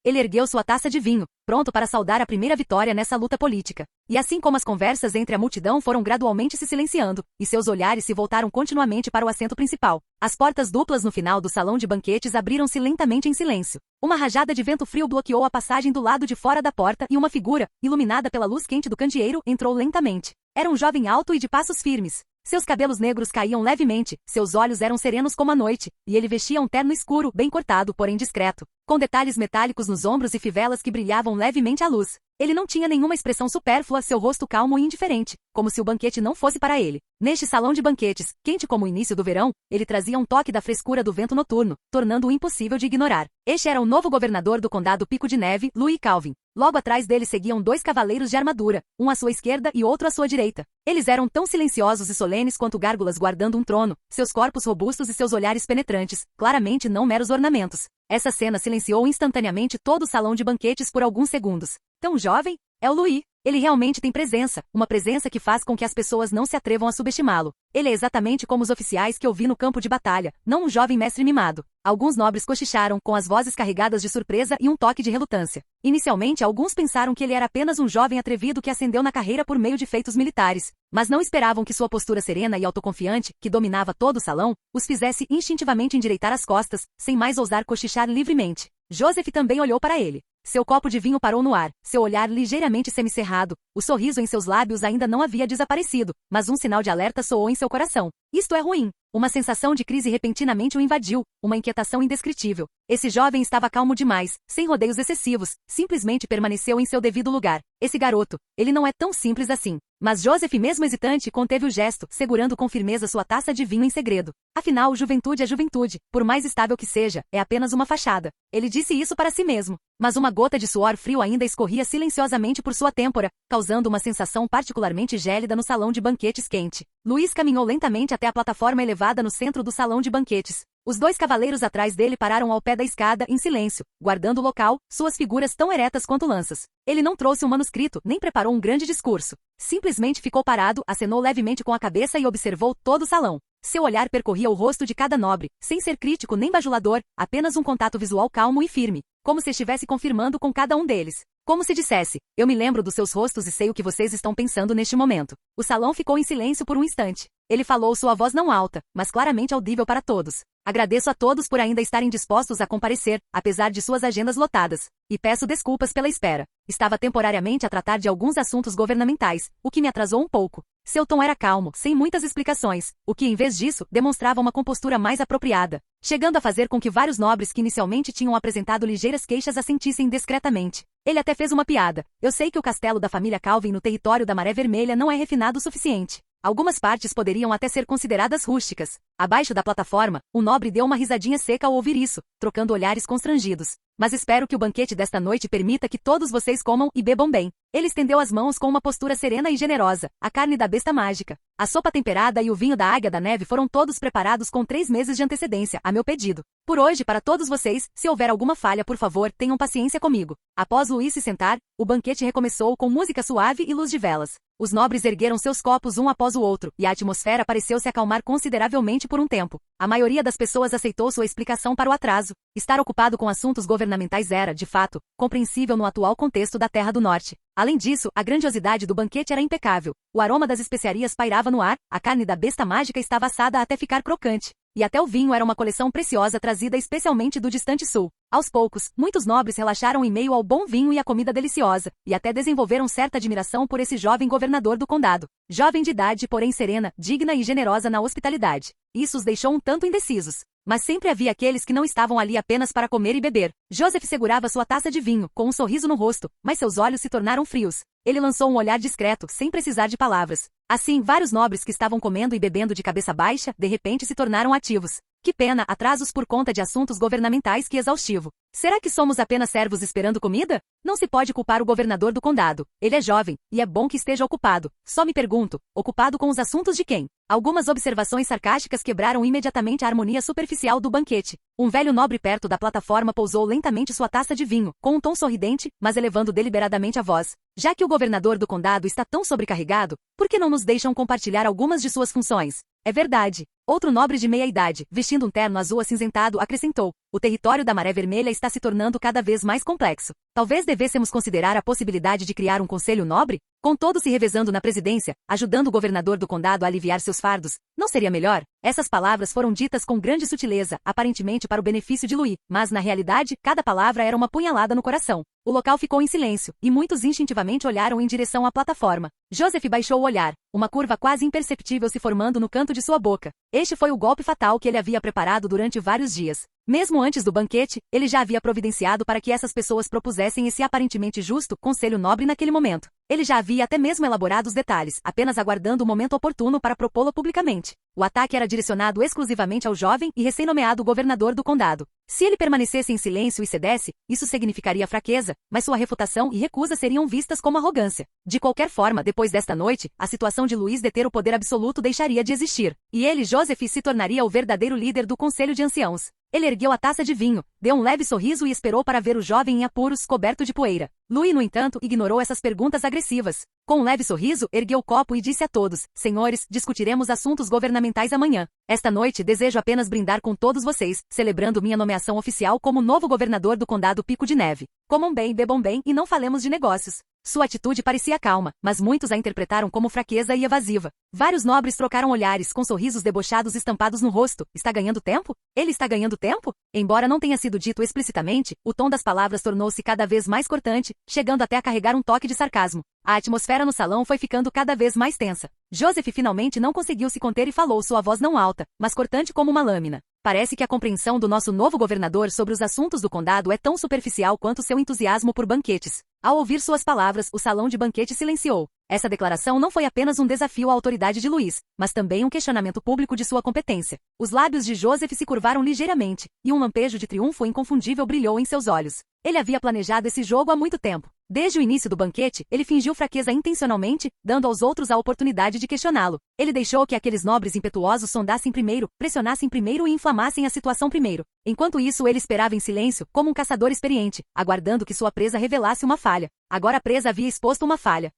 Ele ergueu sua taça de vinho, pronto para saudar a primeira vitória nessa luta política. E assim como as conversas entre a multidão foram gradualmente se silenciando, e seus olhares se voltaram continuamente para o assento principal, as portas duplas no final do salão de banquetes abriram-se lentamente em silêncio. Uma rajada de vento frio bloqueou a passagem do lado de fora da porta e uma figura, iluminada pela luz quente do candeeiro, entrou lentamente. Era um jovem alto e de passos firmes. Seus cabelos negros caíam levemente, seus olhos eram serenos como a noite, e ele vestia um terno escuro, bem cortado, porém discreto, com detalhes metálicos nos ombros e fivelas que brilhavam levemente à luz. Ele não tinha nenhuma expressão supérflua, seu rosto calmo e indiferente, como se o banquete não fosse para ele. Neste salão de banquetes, quente como o início do verão, ele trazia um toque da frescura do vento noturno, tornando-o impossível de ignorar. Este era o novo governador do condado Pico de Neve, Louis Calvin. Logo atrás dele seguiam dois cavaleiros de armadura, um à sua esquerda e outro à sua direita. Eles eram tão silenciosos e solenes quanto gárgulas guardando um trono, seus corpos robustos e seus olhares penetrantes, claramente não meros ornamentos. Essa cena silenciou instantaneamente todo o salão de banquetes por alguns segundos. Tão jovem? É o Louis. Ele realmente tem presença, uma presença que faz com que as pessoas não se atrevam a subestimá-lo. Ele é exatamente como os oficiais que eu vi no campo de batalha, não um jovem mestre mimado. Alguns nobres cochicharam, com as vozes carregadas de surpresa e um toque de relutância. Inicialmente, alguns pensaram que ele era apenas um jovem atrevido que ascendeu na carreira por meio de feitos militares, mas não esperavam que sua postura serena e autoconfiante, que dominava todo o salão, os fizesse instintivamente endireitar as costas, sem mais ousar cochichar livremente. Joseph também olhou para ele. Seu copo de vinho parou no ar, seu olhar ligeiramente semicerrado, o sorriso em seus lábios ainda não havia desaparecido, mas um sinal de alerta soou em seu coração. Isto é ruim. Uma sensação de crise repentinamente o invadiu, uma inquietação indescritível. Esse jovem estava calmo demais, sem rodeios excessivos, simplesmente permaneceu em seu devido lugar. Esse garoto, ele não é tão simples assim. Mas Joseph, mesmo hesitante, conteve o gesto, segurando com firmeza sua taça de vinho em segredo. Afinal, juventude é juventude, por mais estável que seja, é apenas uma fachada. Ele disse isso para si mesmo. Mas uma gota de suor frio ainda escorria silenciosamente por sua têmpora, causando uma sensação particularmente gélida no salão de banquetes quente. Luiz caminhou lentamente até a plataforma elevada no centro do salão de banquetes. Os dois cavaleiros atrás dele pararam ao pé da escada, em silêncio, guardando o local, suas figuras tão eretas quanto lanças. Ele não trouxe um manuscrito, nem preparou um grande discurso. Simplesmente ficou parado, acenou levemente com a cabeça e observou todo o salão. Seu olhar percorria o rosto de cada nobre, sem ser crítico nem bajulador, apenas um contato visual calmo e firme, como se estivesse confirmando com cada um deles. Como se dissesse, eu me lembro dos seus rostos e sei o que vocês estão pensando neste momento. O salão ficou em silêncio por um instante. Ele falou, sua voz não alta, mas claramente audível para todos. Agradeço a todos por ainda estarem dispostos a comparecer, apesar de suas agendas lotadas. E peço desculpas pela espera. Estava temporariamente a tratar de alguns assuntos governamentais, o que me atrasou um pouco. Seu tom era calmo, sem muitas explicações, o que em vez disso, demonstrava uma compostura mais apropriada, chegando a fazer com que vários nobres que inicialmente tinham apresentado ligeiras queixas assentissem discretamente. Ele até fez uma piada. Eu sei que o castelo da família Calvin no território da Maré Vermelha não é refinado o suficiente. Algumas partes poderiam até ser consideradas rústicas. Abaixo da plataforma, o nobre deu uma risadinha seca ao ouvir isso, trocando olhares constrangidos. Mas espero que o banquete desta noite permita que todos vocês comam e bebam bem. Ele estendeu as mãos com uma postura serena e generosa, a carne da besta mágica. A sopa temperada e o vinho da Águia da Neve foram todos preparados com 3 meses de antecedência, a meu pedido. Por hoje, para todos vocês, se houver alguma falha, por favor, tenham paciência comigo. Após Luiz se sentar, o banquete recomeçou com música suave e luz de velas. Os nobres ergueram seus copos um após o outro, e a atmosfera pareceu se acalmar consideravelmente por um tempo. A maioria das pessoas aceitou sua explicação para o atraso. Estar ocupado com assuntos governamentais era, de fato, compreensível no atual contexto da Terra do Norte. Além disso, a grandiosidade do banquete era impecável. O aroma das especiarias pairava no ar, a carne da besta mágica estava assada até ficar crocante. E até o vinho era uma coleção preciosa trazida especialmente do distante sul. Aos poucos, muitos nobres relaxaram em meio ao bom vinho e à comida deliciosa, e até desenvolveram certa admiração por esse jovem governador do condado. Jovem de idade, porém serena, digna e generosa na hospitalidade. Isso os deixou um tanto indecisos. Mas sempre havia aqueles que não estavam ali apenas para comer e beber. Joseph segurava sua taça de vinho, com um sorriso no rosto, mas seus olhos se tornaram frios. Ele lançou um olhar discreto, sem precisar de palavras. Assim, vários nobres que estavam comendo e bebendo de cabeça baixa, de repente se tornaram ativos. Que pena, atrasos por conta de assuntos governamentais, que exaustivo. Será que somos apenas servos esperando comida? Não se pode culpar o governador do condado. Ele é jovem, e é bom que esteja ocupado. Só me pergunto, ocupado com os assuntos de quem? Algumas observações sarcásticas quebraram imediatamente a harmonia superficial do banquete. Um velho nobre perto da plataforma pousou lentamente sua taça de vinho, com um tom sorridente, mas elevando deliberadamente a voz. Já que o governador do condado está tão sobrecarregado, por que não nos deixam compartilhar algumas de suas funções? É verdade. Outro nobre de meia idade, vestindo um terno azul acinzentado, acrescentou. O território da Maré Vermelha está se tornando cada vez mais complexo. Talvez devêssemos considerar a possibilidade de criar um conselho nobre? Com todos se revezando na presidência, ajudando o governador do condado a aliviar seus fardos, não seria melhor? Essas palavras foram ditas com grande sutileza, aparentemente para o benefício de Louis, mas na realidade, cada palavra era uma punhalada no coração. O local ficou em silêncio, e muitos instintivamente olharam em direção à plataforma. Joseph baixou o olhar, uma curva quase imperceptível se formando no canto de sua boca. Este foi o golpe fatal que ele havia preparado durante vários dias. Mesmo antes do banquete, ele já havia providenciado para que essas pessoas propusessem esse aparentemente justo conselho nobre naquele momento. Ele já havia até mesmo elaborado os detalhes, apenas aguardando o momento oportuno para propô-lo publicamente. O ataque era direcionado exclusivamente ao jovem e recém-nomeado governador do condado. Se ele permanecesse em silêncio e cedesse, isso significaria fraqueza, mas sua refutação e recusa seriam vistas como arrogância. De qualquer forma, depois desta noite, a situação de Luiz deter o poder absoluto deixaria de existir. E ele, Joseph, se tornaria o verdadeiro líder do Conselho de Anciãos. Ele ergueu a taça de vinho, deu um leve sorriso e esperou para ver o jovem em apuros, coberto de poeira. Louis, no entanto, ignorou essas perguntas agressivas. Com um leve sorriso, ergueu o copo e disse a todos, senhores, discutiremos assuntos governamentais amanhã. Esta noite desejo apenas brindar com todos vocês, celebrando minha nomeação oficial como novo governador do condado Pico de Neve. Comam bem, bebam bem e não falemos de negócios. Sua atitude parecia calma, mas muitos a interpretaram como fraqueza e evasiva. Vários nobres trocaram olhares com sorrisos debochados estampados no rosto. Está ganhando tempo? Ele está ganhando tempo? Embora não tenha sido dito explicitamente, o tom das palavras tornou-se cada vez mais cortante, chegando até a carregar um toque de sarcasmo. A atmosfera no salão foi ficando cada vez mais tensa. Joseph finalmente não conseguiu se conter e falou, sua voz não alta, mas cortante como uma lâmina. Parece que a compreensão do nosso novo governador sobre os assuntos do condado é tão superficial quanto seu entusiasmo por banquetes. Ao ouvir suas palavras, o salão de banquete silenciou. Essa declaração não foi apenas um desafio à autoridade de Luís, mas também um questionamento público de sua competência. Os lábios de Joseph se curvaram ligeiramente, e um lampejo de triunfo inconfundível brilhou em seus olhos. Ele havia planejado esse jogo há muito tempo. Desde o início do banquete, ele fingiu fraqueza intencionalmente, dando aos outros a oportunidade de questioná-lo. Ele deixou que aqueles nobres impetuosos sondassem primeiro, pressionassem primeiro e inflamassem a situação primeiro. Enquanto isso, ele esperava em silêncio, como um caçador experiente, aguardando que sua presa revelasse uma falha. Agora a presa havia exposto uma falha.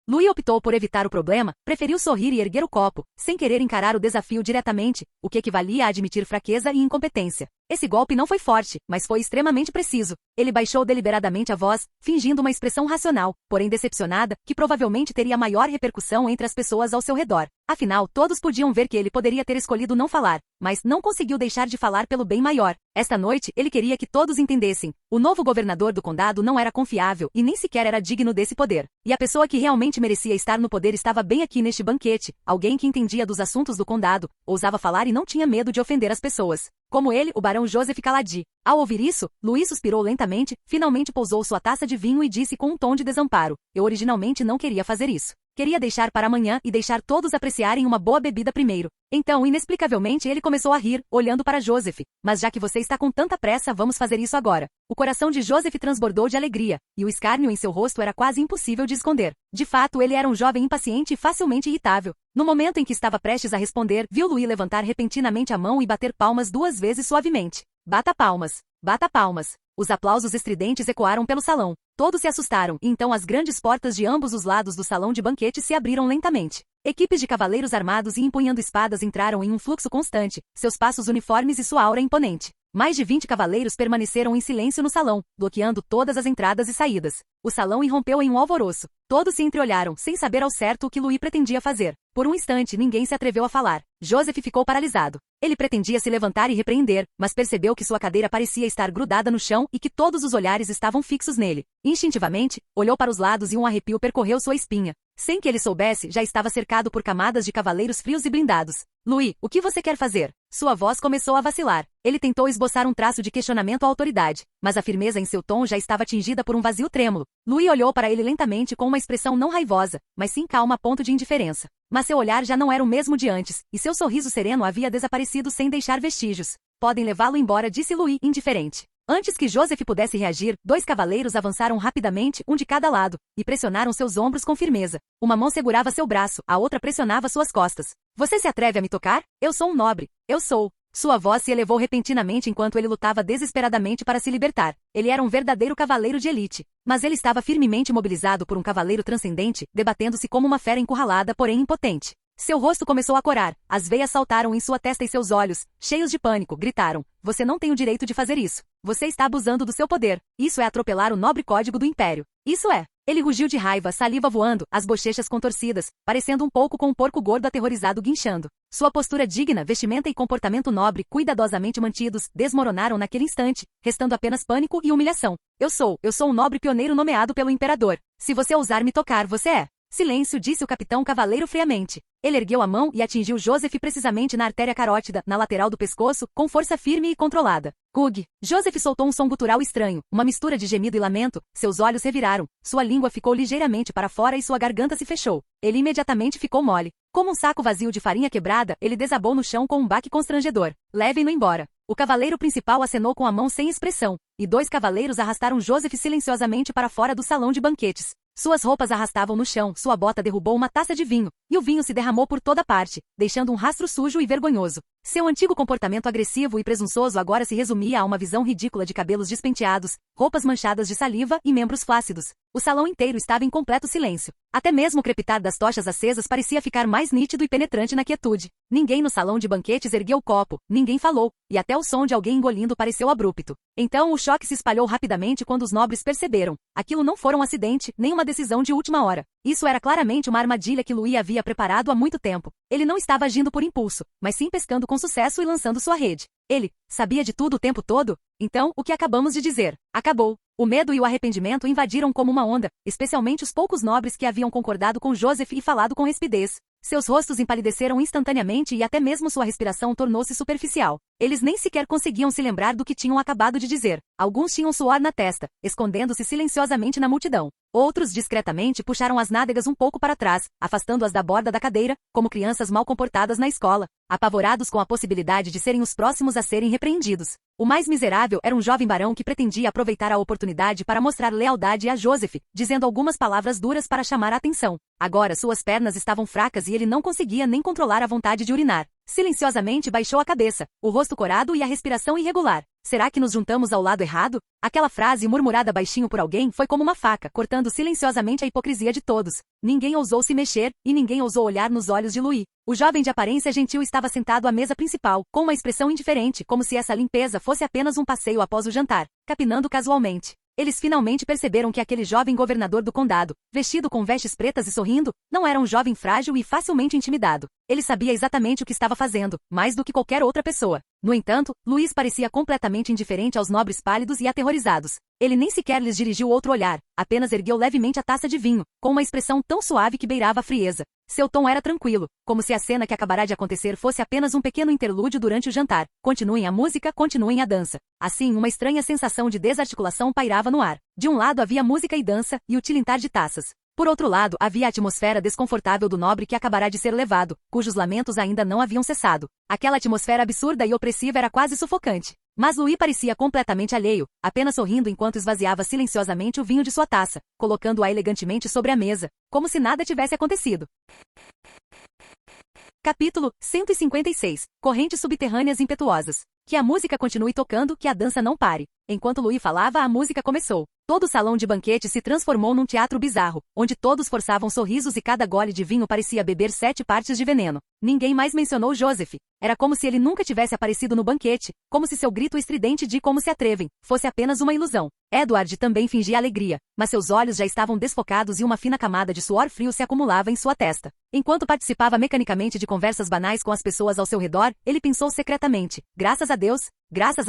Louis optou por evitar o problema, preferiu sorrir e erguer o copo, sem querer encarar o desafio diretamente, o que equivalia a admitir fraqueza e incompetência. Esse golpe não foi forte, mas foi extremamente preciso. Ele baixou deliberadamente a voz, fingindo uma expressão racional, porém decepcionada, que provavelmente teria maior repercussão entre as pessoas ao seu redor. Afinal, todos podiam ver que ele poderia ter escolhido não falar, mas não conseguiu deixar de falar pelo bem maior. Esta noite, ele queria que todos entendessem. O novo governador do condado não era confiável e nem sequer era digno desse poder. E a pessoa que realmente merecia estar no poder estava bem aqui neste banquete, alguém que entendia dos assuntos do condado, ousava falar e não tinha medo de ofender as pessoas. Como ele, o barão Joseph Caladi. Ao ouvir isso, Louis suspirou lentamente, finalmente pousou sua taça de vinho e disse com um tom de desamparo: eu originalmente não queria fazer isso. Queria deixar para amanhã e deixar todos apreciarem uma boa bebida primeiro. Então, inexplicavelmente, ele começou a rir, olhando para Joseph. Mas já que você está com tanta pressa, vamos fazer isso agora. O coração de Joseph transbordou de alegria, e o escárnio em seu rosto era quase impossível de esconder. De fato, ele era um jovem impaciente e facilmente irritável. No momento em que estava prestes a responder, viu Louis levantar repentinamente a mão e bater palmas 2 vezes suavemente. Bata palmas. Bata palmas. Os aplausos estridentes ecoaram pelo salão. Todos se assustaram, e então as grandes portas de ambos os lados do salão de banquete se abriram lentamente. Equipes de cavaleiros armados e empunhando espadas entraram em um fluxo constante, seus passos uniformes e sua aura imponente. Mais de 20 cavaleiros permaneceram em silêncio no salão, bloqueando todas as entradas e saídas. O salão irrompeu em um alvoroço. Todos se entreolharam, sem saber ao certo o que Louis pretendia fazer. Por um instante, ninguém se atreveu a falar. Joseph ficou paralisado. Ele pretendia se levantar e repreender, mas percebeu que sua cadeira parecia estar grudada no chão e que todos os olhares estavam fixos nele. Instintivamente, olhou para os lados e um arrepio percorreu sua espinha. Sem que ele soubesse, já estava cercado por camadas de cavaleiros frios e blindados. Louis, o que você quer fazer? Sua voz começou a vacilar. Ele tentou esboçar um traço de questionamento à autoridade, mas a firmeza em seu tom já estava atingida por um vazio trêmulo. Louis olhou para ele lentamente com uma expressão não raivosa, mas sim calma a ponto de indiferença. Mas seu olhar já não era o mesmo de antes, e seu sorriso sereno havia desaparecido sem deixar vestígios. Podem levá-lo embora, disse Louis, indiferente. Antes que Joseph pudesse reagir, 2 cavaleiros avançaram rapidamente, um de cada lado, e pressionaram seus ombros com firmeza. Uma mão segurava seu braço, a outra pressionava suas costas. Você se atreve a me tocar? Eu sou um nobre. Eu sou. Sua voz se elevou repentinamente enquanto ele lutava desesperadamente para se libertar. Ele era um verdadeiro cavaleiro de elite. Mas ele estava firmemente imobilizado por um cavaleiro transcendente, debatendo-se como uma fera encurralada, porém impotente. Seu rosto começou a corar, as veias saltaram em sua testa e seus olhos, cheios de pânico, gritaram: você não tem o direito de fazer isso. Você está abusando do seu poder. Isso é atropelar o nobre código do Império. Isso é. Ele rugiu de raiva, saliva voando, as bochechas contorcidas, parecendo um pouco com um porco gordo aterrorizado guinchando. Sua postura digna, vestimenta e comportamento nobre, cuidadosamente mantidos, desmoronaram naquele instante, restando apenas pânico e humilhação. Eu sou um nobre pioneiro nomeado pelo imperador. Se você ousar me tocar, você é. Silêncio, disse o capitão cavaleiro friamente. Ele ergueu a mão e atingiu Joseph precisamente na artéria carótida, na lateral do pescoço, com força firme e controlada. Gug! Joseph soltou um som gutural estranho, uma mistura de gemido e lamento, seus olhos reviraram, sua língua ficou ligeiramente para fora e sua garganta se fechou. Ele imediatamente ficou mole. Como um saco vazio de farinha quebrada, ele desabou no chão com um baque constrangedor. Levem-no embora. O cavaleiro principal acenou com a mão sem expressão, e 2 cavaleiros arrastaram Joseph silenciosamente para fora do salão de banquetes. Suas roupas arrastavam no chão, sua bota derrubou uma taça de vinho, e o vinho se derramou por toda parte, deixando um rastro sujo e vergonhoso. Seu antigo comportamento agressivo e presunçoso agora se resumia a uma visão ridícula de cabelos despenteados, roupas manchadas de saliva e membros flácidos. O salão inteiro estava em completo silêncio. Até mesmo o crepitar das tochas acesas parecia ficar mais nítido e penetrante na quietude. Ninguém no salão de banquetes ergueu o copo, ninguém falou, e até o som de alguém engolindo pareceu abrupto. Então o choque se espalhou rapidamente quando os nobres perceberam. Aquilo não foi um acidente, nem uma decisão de última hora. Isso era claramente uma armadilha que Louis havia preparado há muito tempo. Ele não estava agindo por impulso, mas sim pescando com sucesso e lançando sua rede. Ele sabia de tudo o tempo todo? Então, o que acabamos de dizer? Acabou. O medo e o arrependimento invadiram como uma onda, especialmente os poucos nobres que haviam concordado com Joseph e falado com rispidez. Seus rostos empalideceram instantaneamente e até mesmo sua respiração tornou-se superficial. Eles nem sequer conseguiam se lembrar do que tinham acabado de dizer. Alguns tinham suor na testa, escondendo-se silenciosamente na multidão. Outros discretamente puxaram as nádegas um pouco para trás, afastando-as da borda da cadeira, como crianças mal comportadas na escola, apavorados com a possibilidade de serem os próximos a serem repreendidos. O mais miserável era um jovem barão que pretendia aproveitar a oportunidade para mostrar lealdade a Joseph, dizendo algumas palavras duras para chamar a atenção. Agora suas pernas estavam fracas e ele não conseguia nem controlar a vontade de urinar. Silenciosamente baixou a cabeça, o rosto corado e a respiração irregular. Será que nos juntamos ao lado errado? Aquela frase murmurada baixinho por alguém foi como uma faca, cortando silenciosamente a hipocrisia de todos. Ninguém ousou se mexer, e ninguém ousou olhar nos olhos de Louis. O jovem de aparência gentil estava sentado à mesa principal, com uma expressão indiferente, como se essa limpeza fosse apenas um passeio após o jantar, capinando casualmente. Eles finalmente perceberam que aquele jovem governador do condado, vestido com vestes pretas e sorrindo, não era um jovem frágil e facilmente intimidado. Ele sabia exatamente o que estava fazendo, mais do que qualquer outra pessoa. No entanto, Luís parecia completamente indiferente aos nobres pálidos e aterrorizados. Ele nem sequer lhes dirigiu outro olhar, apenas ergueu levemente a taça de vinho, com uma expressão tão suave que beirava a frieza. Seu tom era tranquilo, como se a cena que acabará de acontecer fosse apenas um pequeno interlúdio durante o jantar. Continuem a música, continuem a dança. Assim, uma estranha sensação de desarticulação pairava no ar. De um lado havia música e dança, e o tilintar de taças. Por outro lado, havia a atmosfera desconfortável do nobre que acabará de ser levado, cujos lamentos ainda não haviam cessado. Aquela atmosfera absurda e opressiva era quase sufocante. Mas Louis parecia completamente alheio, apenas sorrindo enquanto esvaziava silenciosamente o vinho de sua taça, colocando-a elegantemente sobre a mesa, como se nada tivesse acontecido. Capítulo 156. Correntes subterrâneas impetuosas. Que a música continue tocando, que a dança não pare. Enquanto Louis falava, a música começou. Todo o salão de banquete se transformou num teatro bizarro, onde todos forçavam sorrisos e cada gole de vinho parecia beber 7 partes de veneno. Ninguém mais mencionou Joseph. Era como se ele nunca tivesse aparecido no banquete, como se seu grito estridente de "como se atrevem" fosse apenas uma ilusão. Edward também fingia alegria, mas seus olhos já estavam desfocados e uma fina camada de suor frio se acumulava em sua testa. Enquanto participava mecanicamente de conversas banais com as pessoas ao seu redor, ele pensou secretamente: graças a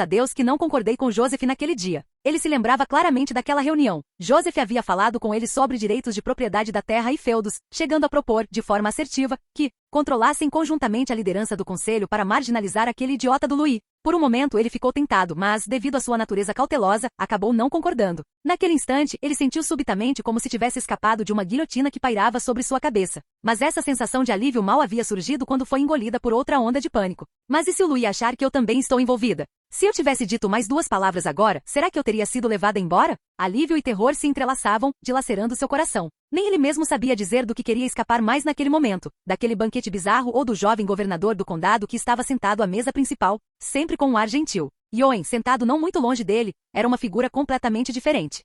Deus que não concordei com Joseph naquele dia. Ele se lembrava claramente daquela reunião. Joseph havia falado com ele sobre direitos de propriedade da terra e feudos, chegando a propor, de forma assertiva, que controlassem conjuntamente a liderança do conselho para marginalizar aquele idiota do Louis. Por um momento ele ficou tentado, mas, devido à sua natureza cautelosa, acabou não concordando. Naquele instante, ele sentiu subitamente como se tivesse escapado de uma guilhotina que pairava sobre sua cabeça. Mas essa sensação de alívio mal havia surgido quando foi engolida por outra onda de pânico. Mas e se o Louis achar que eu também estou envolvida? Se eu tivesse dito mais 2 palavras agora, será que eu teria sido levada embora? Alívio e terror se entrelaçavam, dilacerando seu coração. Nem ele mesmo sabia dizer do que queria escapar mais naquele momento, daquele banquete bizarro ou do jovem governador do condado que estava sentado à mesa principal, sempre com um ar gentil. Yoen, sentado não muito longe dele, era uma figura completamente diferente.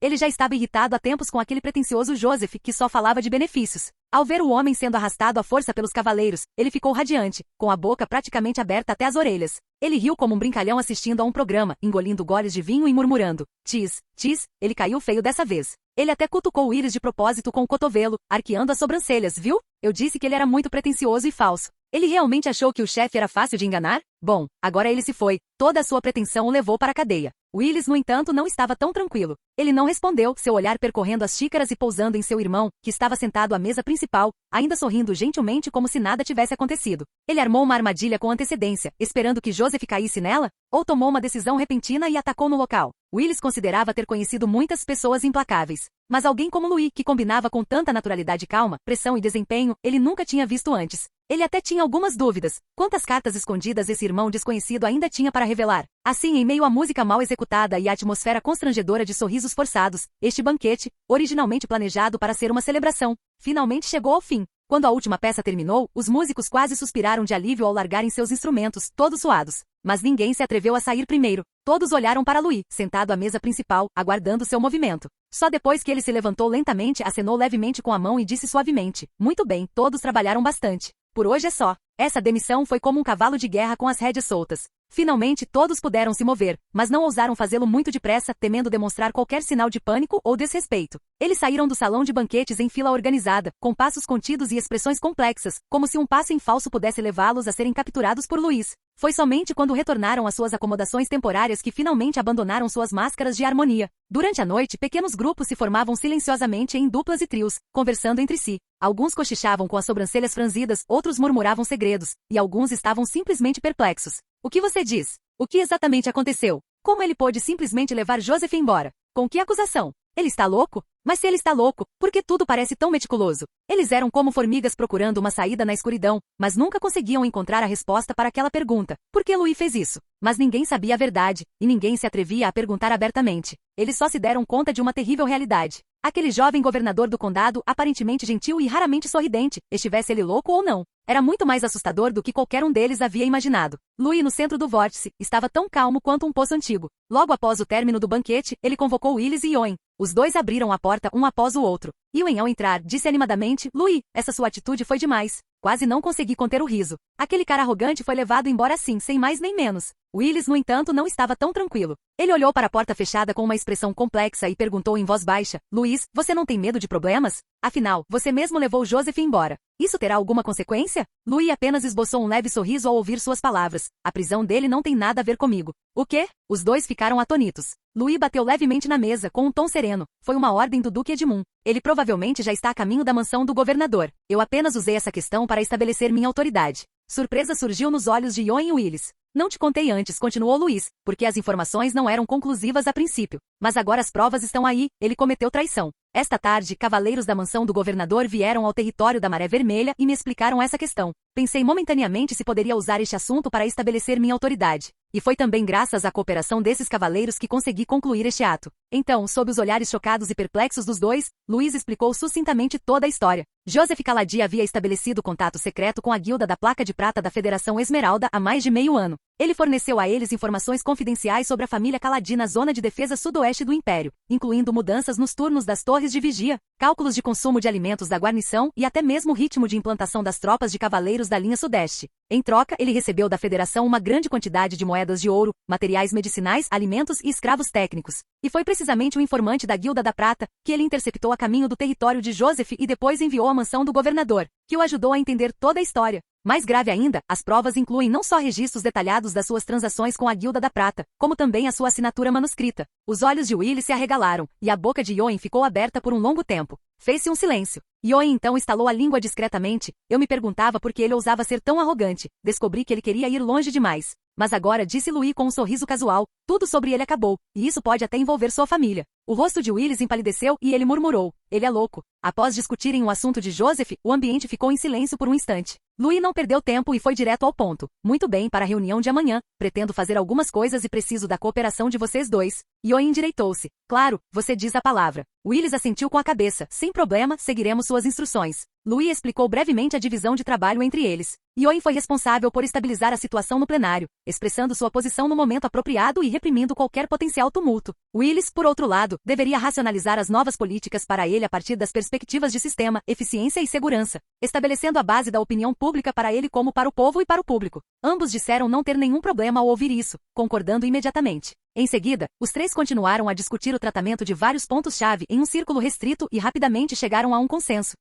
Ele já estava irritado há tempos com aquele pretensioso Joseph que só falava de benefícios. Ao ver o homem sendo arrastado à força pelos cavaleiros, ele ficou radiante, com a boca praticamente aberta até as orelhas. Ele riu como um brincalhão assistindo a um programa, engolindo goles de vinho e murmurando: "Tis, tis", ele caiu feio dessa vez. Ele até cutucou Willis de propósito com o cotovelo, arqueando as sobrancelhas, viu? Eu disse que ele era muito pretensioso e falso. Ele realmente achou que o chefe era fácil de enganar? Bom, agora ele se foi. Toda a sua pretensão o levou para a cadeia. Willis, no entanto, não estava tão tranquilo. Ele não respondeu, seu olhar percorrendo as xícaras e pousando em seu irmão, que estava sentado à mesa principal, ainda sorrindo gentilmente como se nada tivesse acontecido. Ele armou uma armadilha com antecedência, esperando que Joseph caísse nela? Ou tomou uma decisão repentina e atacou no local? Willis considerava ter conhecido muitas pessoas implacáveis. Mas alguém como Louis, que combinava com tanta naturalidade e calma, pressão e desempenho, ele nunca tinha visto antes. Ele até tinha algumas dúvidas. Quantas cartas escondidas esse irmão desconhecido ainda tinha para revelar? Assim, em meio à música mal executada e à atmosfera constrangedora de sorrisos forçados, este banquete, originalmente planejado para ser uma celebração, finalmente chegou ao fim. Quando a última peça terminou, os músicos quase suspiraram de alívio ao largarem seus instrumentos, todos suados. Mas ninguém se atreveu a sair primeiro. Todos olharam para Louis, sentado à mesa principal, aguardando seu movimento. Só depois que ele se levantou lentamente, acenou levemente com a mão e disse suavemente: "Muito bem, todos trabalharam bastante. Por hoje é só." Essa demissão foi como um cavalo de guerra com as rédeas soltas. Finalmente todos puderam se mover, mas não ousaram fazê-lo muito depressa, temendo demonstrar qualquer sinal de pânico ou desrespeito. Eles saíram do salão de banquetes em fila organizada, com passos contidos e expressões complexas, como se um passo em falso pudesse levá-los a serem capturados por Luís. Foi somente quando retornaram às suas acomodações temporárias que finalmente abandonaram suas máscaras de harmonia. Durante a noite, pequenos grupos se formavam silenciosamente em duplas e trios, conversando entre si. Alguns cochichavam com as sobrancelhas franzidas, outros murmuravam segredos, e alguns estavam simplesmente perplexos. O que você diz? O que exatamente aconteceu? Como ele pôde simplesmente levar Joseph embora? Com que acusação? Ele está louco? Mas se ele está louco, por que tudo parece tão meticuloso? Eles eram como formigas procurando uma saída na escuridão, mas nunca conseguiam encontrar a resposta para aquela pergunta. Por que Louis fez isso? Mas ninguém sabia a verdade, e ninguém se atrevia a perguntar abertamente. Eles só se deram conta de uma terrível realidade. Aquele jovem governador do condado, aparentemente gentil e raramente sorridente, estivesse ele louco ou não, era muito mais assustador do que qualquer um deles havia imaginado. Louis, no centro do vórtice, estava tão calmo quanto um poço antigo. Logo após o término do banquete, ele convocou Willis e Owen. Os dois abriram a porta um após o outro. Owen, ao entrar, disse animadamente: Louis, essa sua atitude foi demais. Quase não consegui conter o riso. Aquele cara arrogante foi levado embora assim, sem mais nem menos. Willis, no entanto, não estava tão tranquilo. Ele olhou para a porta fechada com uma expressão complexa e perguntou em voz baixa: Luís, você não tem medo de problemas? Afinal, você mesmo levou Joseph embora. Isso terá alguma consequência? Louis apenas esboçou um leve sorriso ao ouvir suas palavras. A prisão dele não tem nada a ver comigo. O quê? Os dois ficaram atônitos. Louis bateu levemente na mesa, com um tom sereno. Foi uma ordem do Duque Edmund. Ele provavelmente já está a caminho da mansão do governador. Eu apenas usei essa questão para estabelecer minha autoridade. Surpresa surgiu nos olhos de Owen e Willis. Não te contei antes, continuou Luís, porque as informações não eram conclusivas a princípio. Mas agora as provas estão aí, ele cometeu traição. Esta tarde, cavaleiros da mansão do governador vieram ao território da Maré Vermelha e me explicaram essa questão. Pensei momentaneamente se poderia usar este assunto para estabelecer minha autoridade. E foi também graças à cooperação desses cavaleiros que consegui concluir este ato. Então, sob os olhares chocados e perplexos dos dois, Luís explicou sucintamente toda a história. Joseph Caladia havia estabelecido contato secreto com a guilda da Placa de Prata da Federação Esmeralda há mais de meio ano. Ele forneceu a eles informações confidenciais sobre a família Caladia na zona de defesa sudoeste do Império, incluindo mudanças nos turnos das torres de vigia, cálculos de consumo de alimentos da guarnição e até mesmo o ritmo de implantação das tropas de cavaleiros da linha sudeste. Em troca, ele recebeu da Federação uma grande quantidade de moedas de ouro, materiais medicinais, alimentos e escravos técnicos. E foi precisamente o informante da Guilda da Prata que ele interceptou a caminho do território de Joseph e depois enviou à mansão do governador, que o ajudou a entender toda a história. Mais grave ainda, as provas incluem não só registros detalhados das suas transações com a Guilda da Prata, como também a sua assinatura manuscrita. Os olhos de Willis se arregalaram, e a boca de Owen ficou aberta por um longo tempo. Fez-se um silêncio. Owen então estalou a língua discretamente. Eu me perguntava por que ele ousava ser tão arrogante. Descobri que ele queria ir longe demais. Mas agora, disse Louis com um sorriso casual, tudo sobre ele acabou, e isso pode até envolver sua família. O rosto de Willis empalideceu e ele murmurou: ele é louco. Após discutirem o assunto de Joseph, o ambiente ficou em silêncio por um instante. Louis não perdeu tempo e foi direto ao ponto. Muito bem, para a reunião de amanhã, pretendo fazer algumas coisas e preciso da cooperação de vocês dois. Owen endireitou-se. Claro, você diz a palavra. Willis assentiu com a cabeça. Sem problema, seguiremos suas instruções. Louis explicou brevemente a divisão de trabalho entre eles. Owen foi responsável por estabilizar a situação no plenário, expressando sua posição no momento apropriado e reprimindo qualquer potencial tumulto. Willis, por outro lado, deveria racionalizar as novas políticas para ele a partir das perspectivas de sistema, eficiência e segurança, estabelecendo a base da opinião pública para ele como para o povo e para o público. Ambos disseram não ter nenhum problema ao ouvir isso, concordando imediatamente. Em seguida, os três continuaram a discutir o tratamento de vários pontos-chave em um círculo restrito e rapidamente chegaram a um consenso.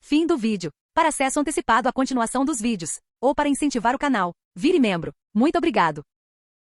Fim do vídeo. Para acesso antecipado à continuação dos vídeos, ou para incentivar o canal, vire membro. Muito obrigado.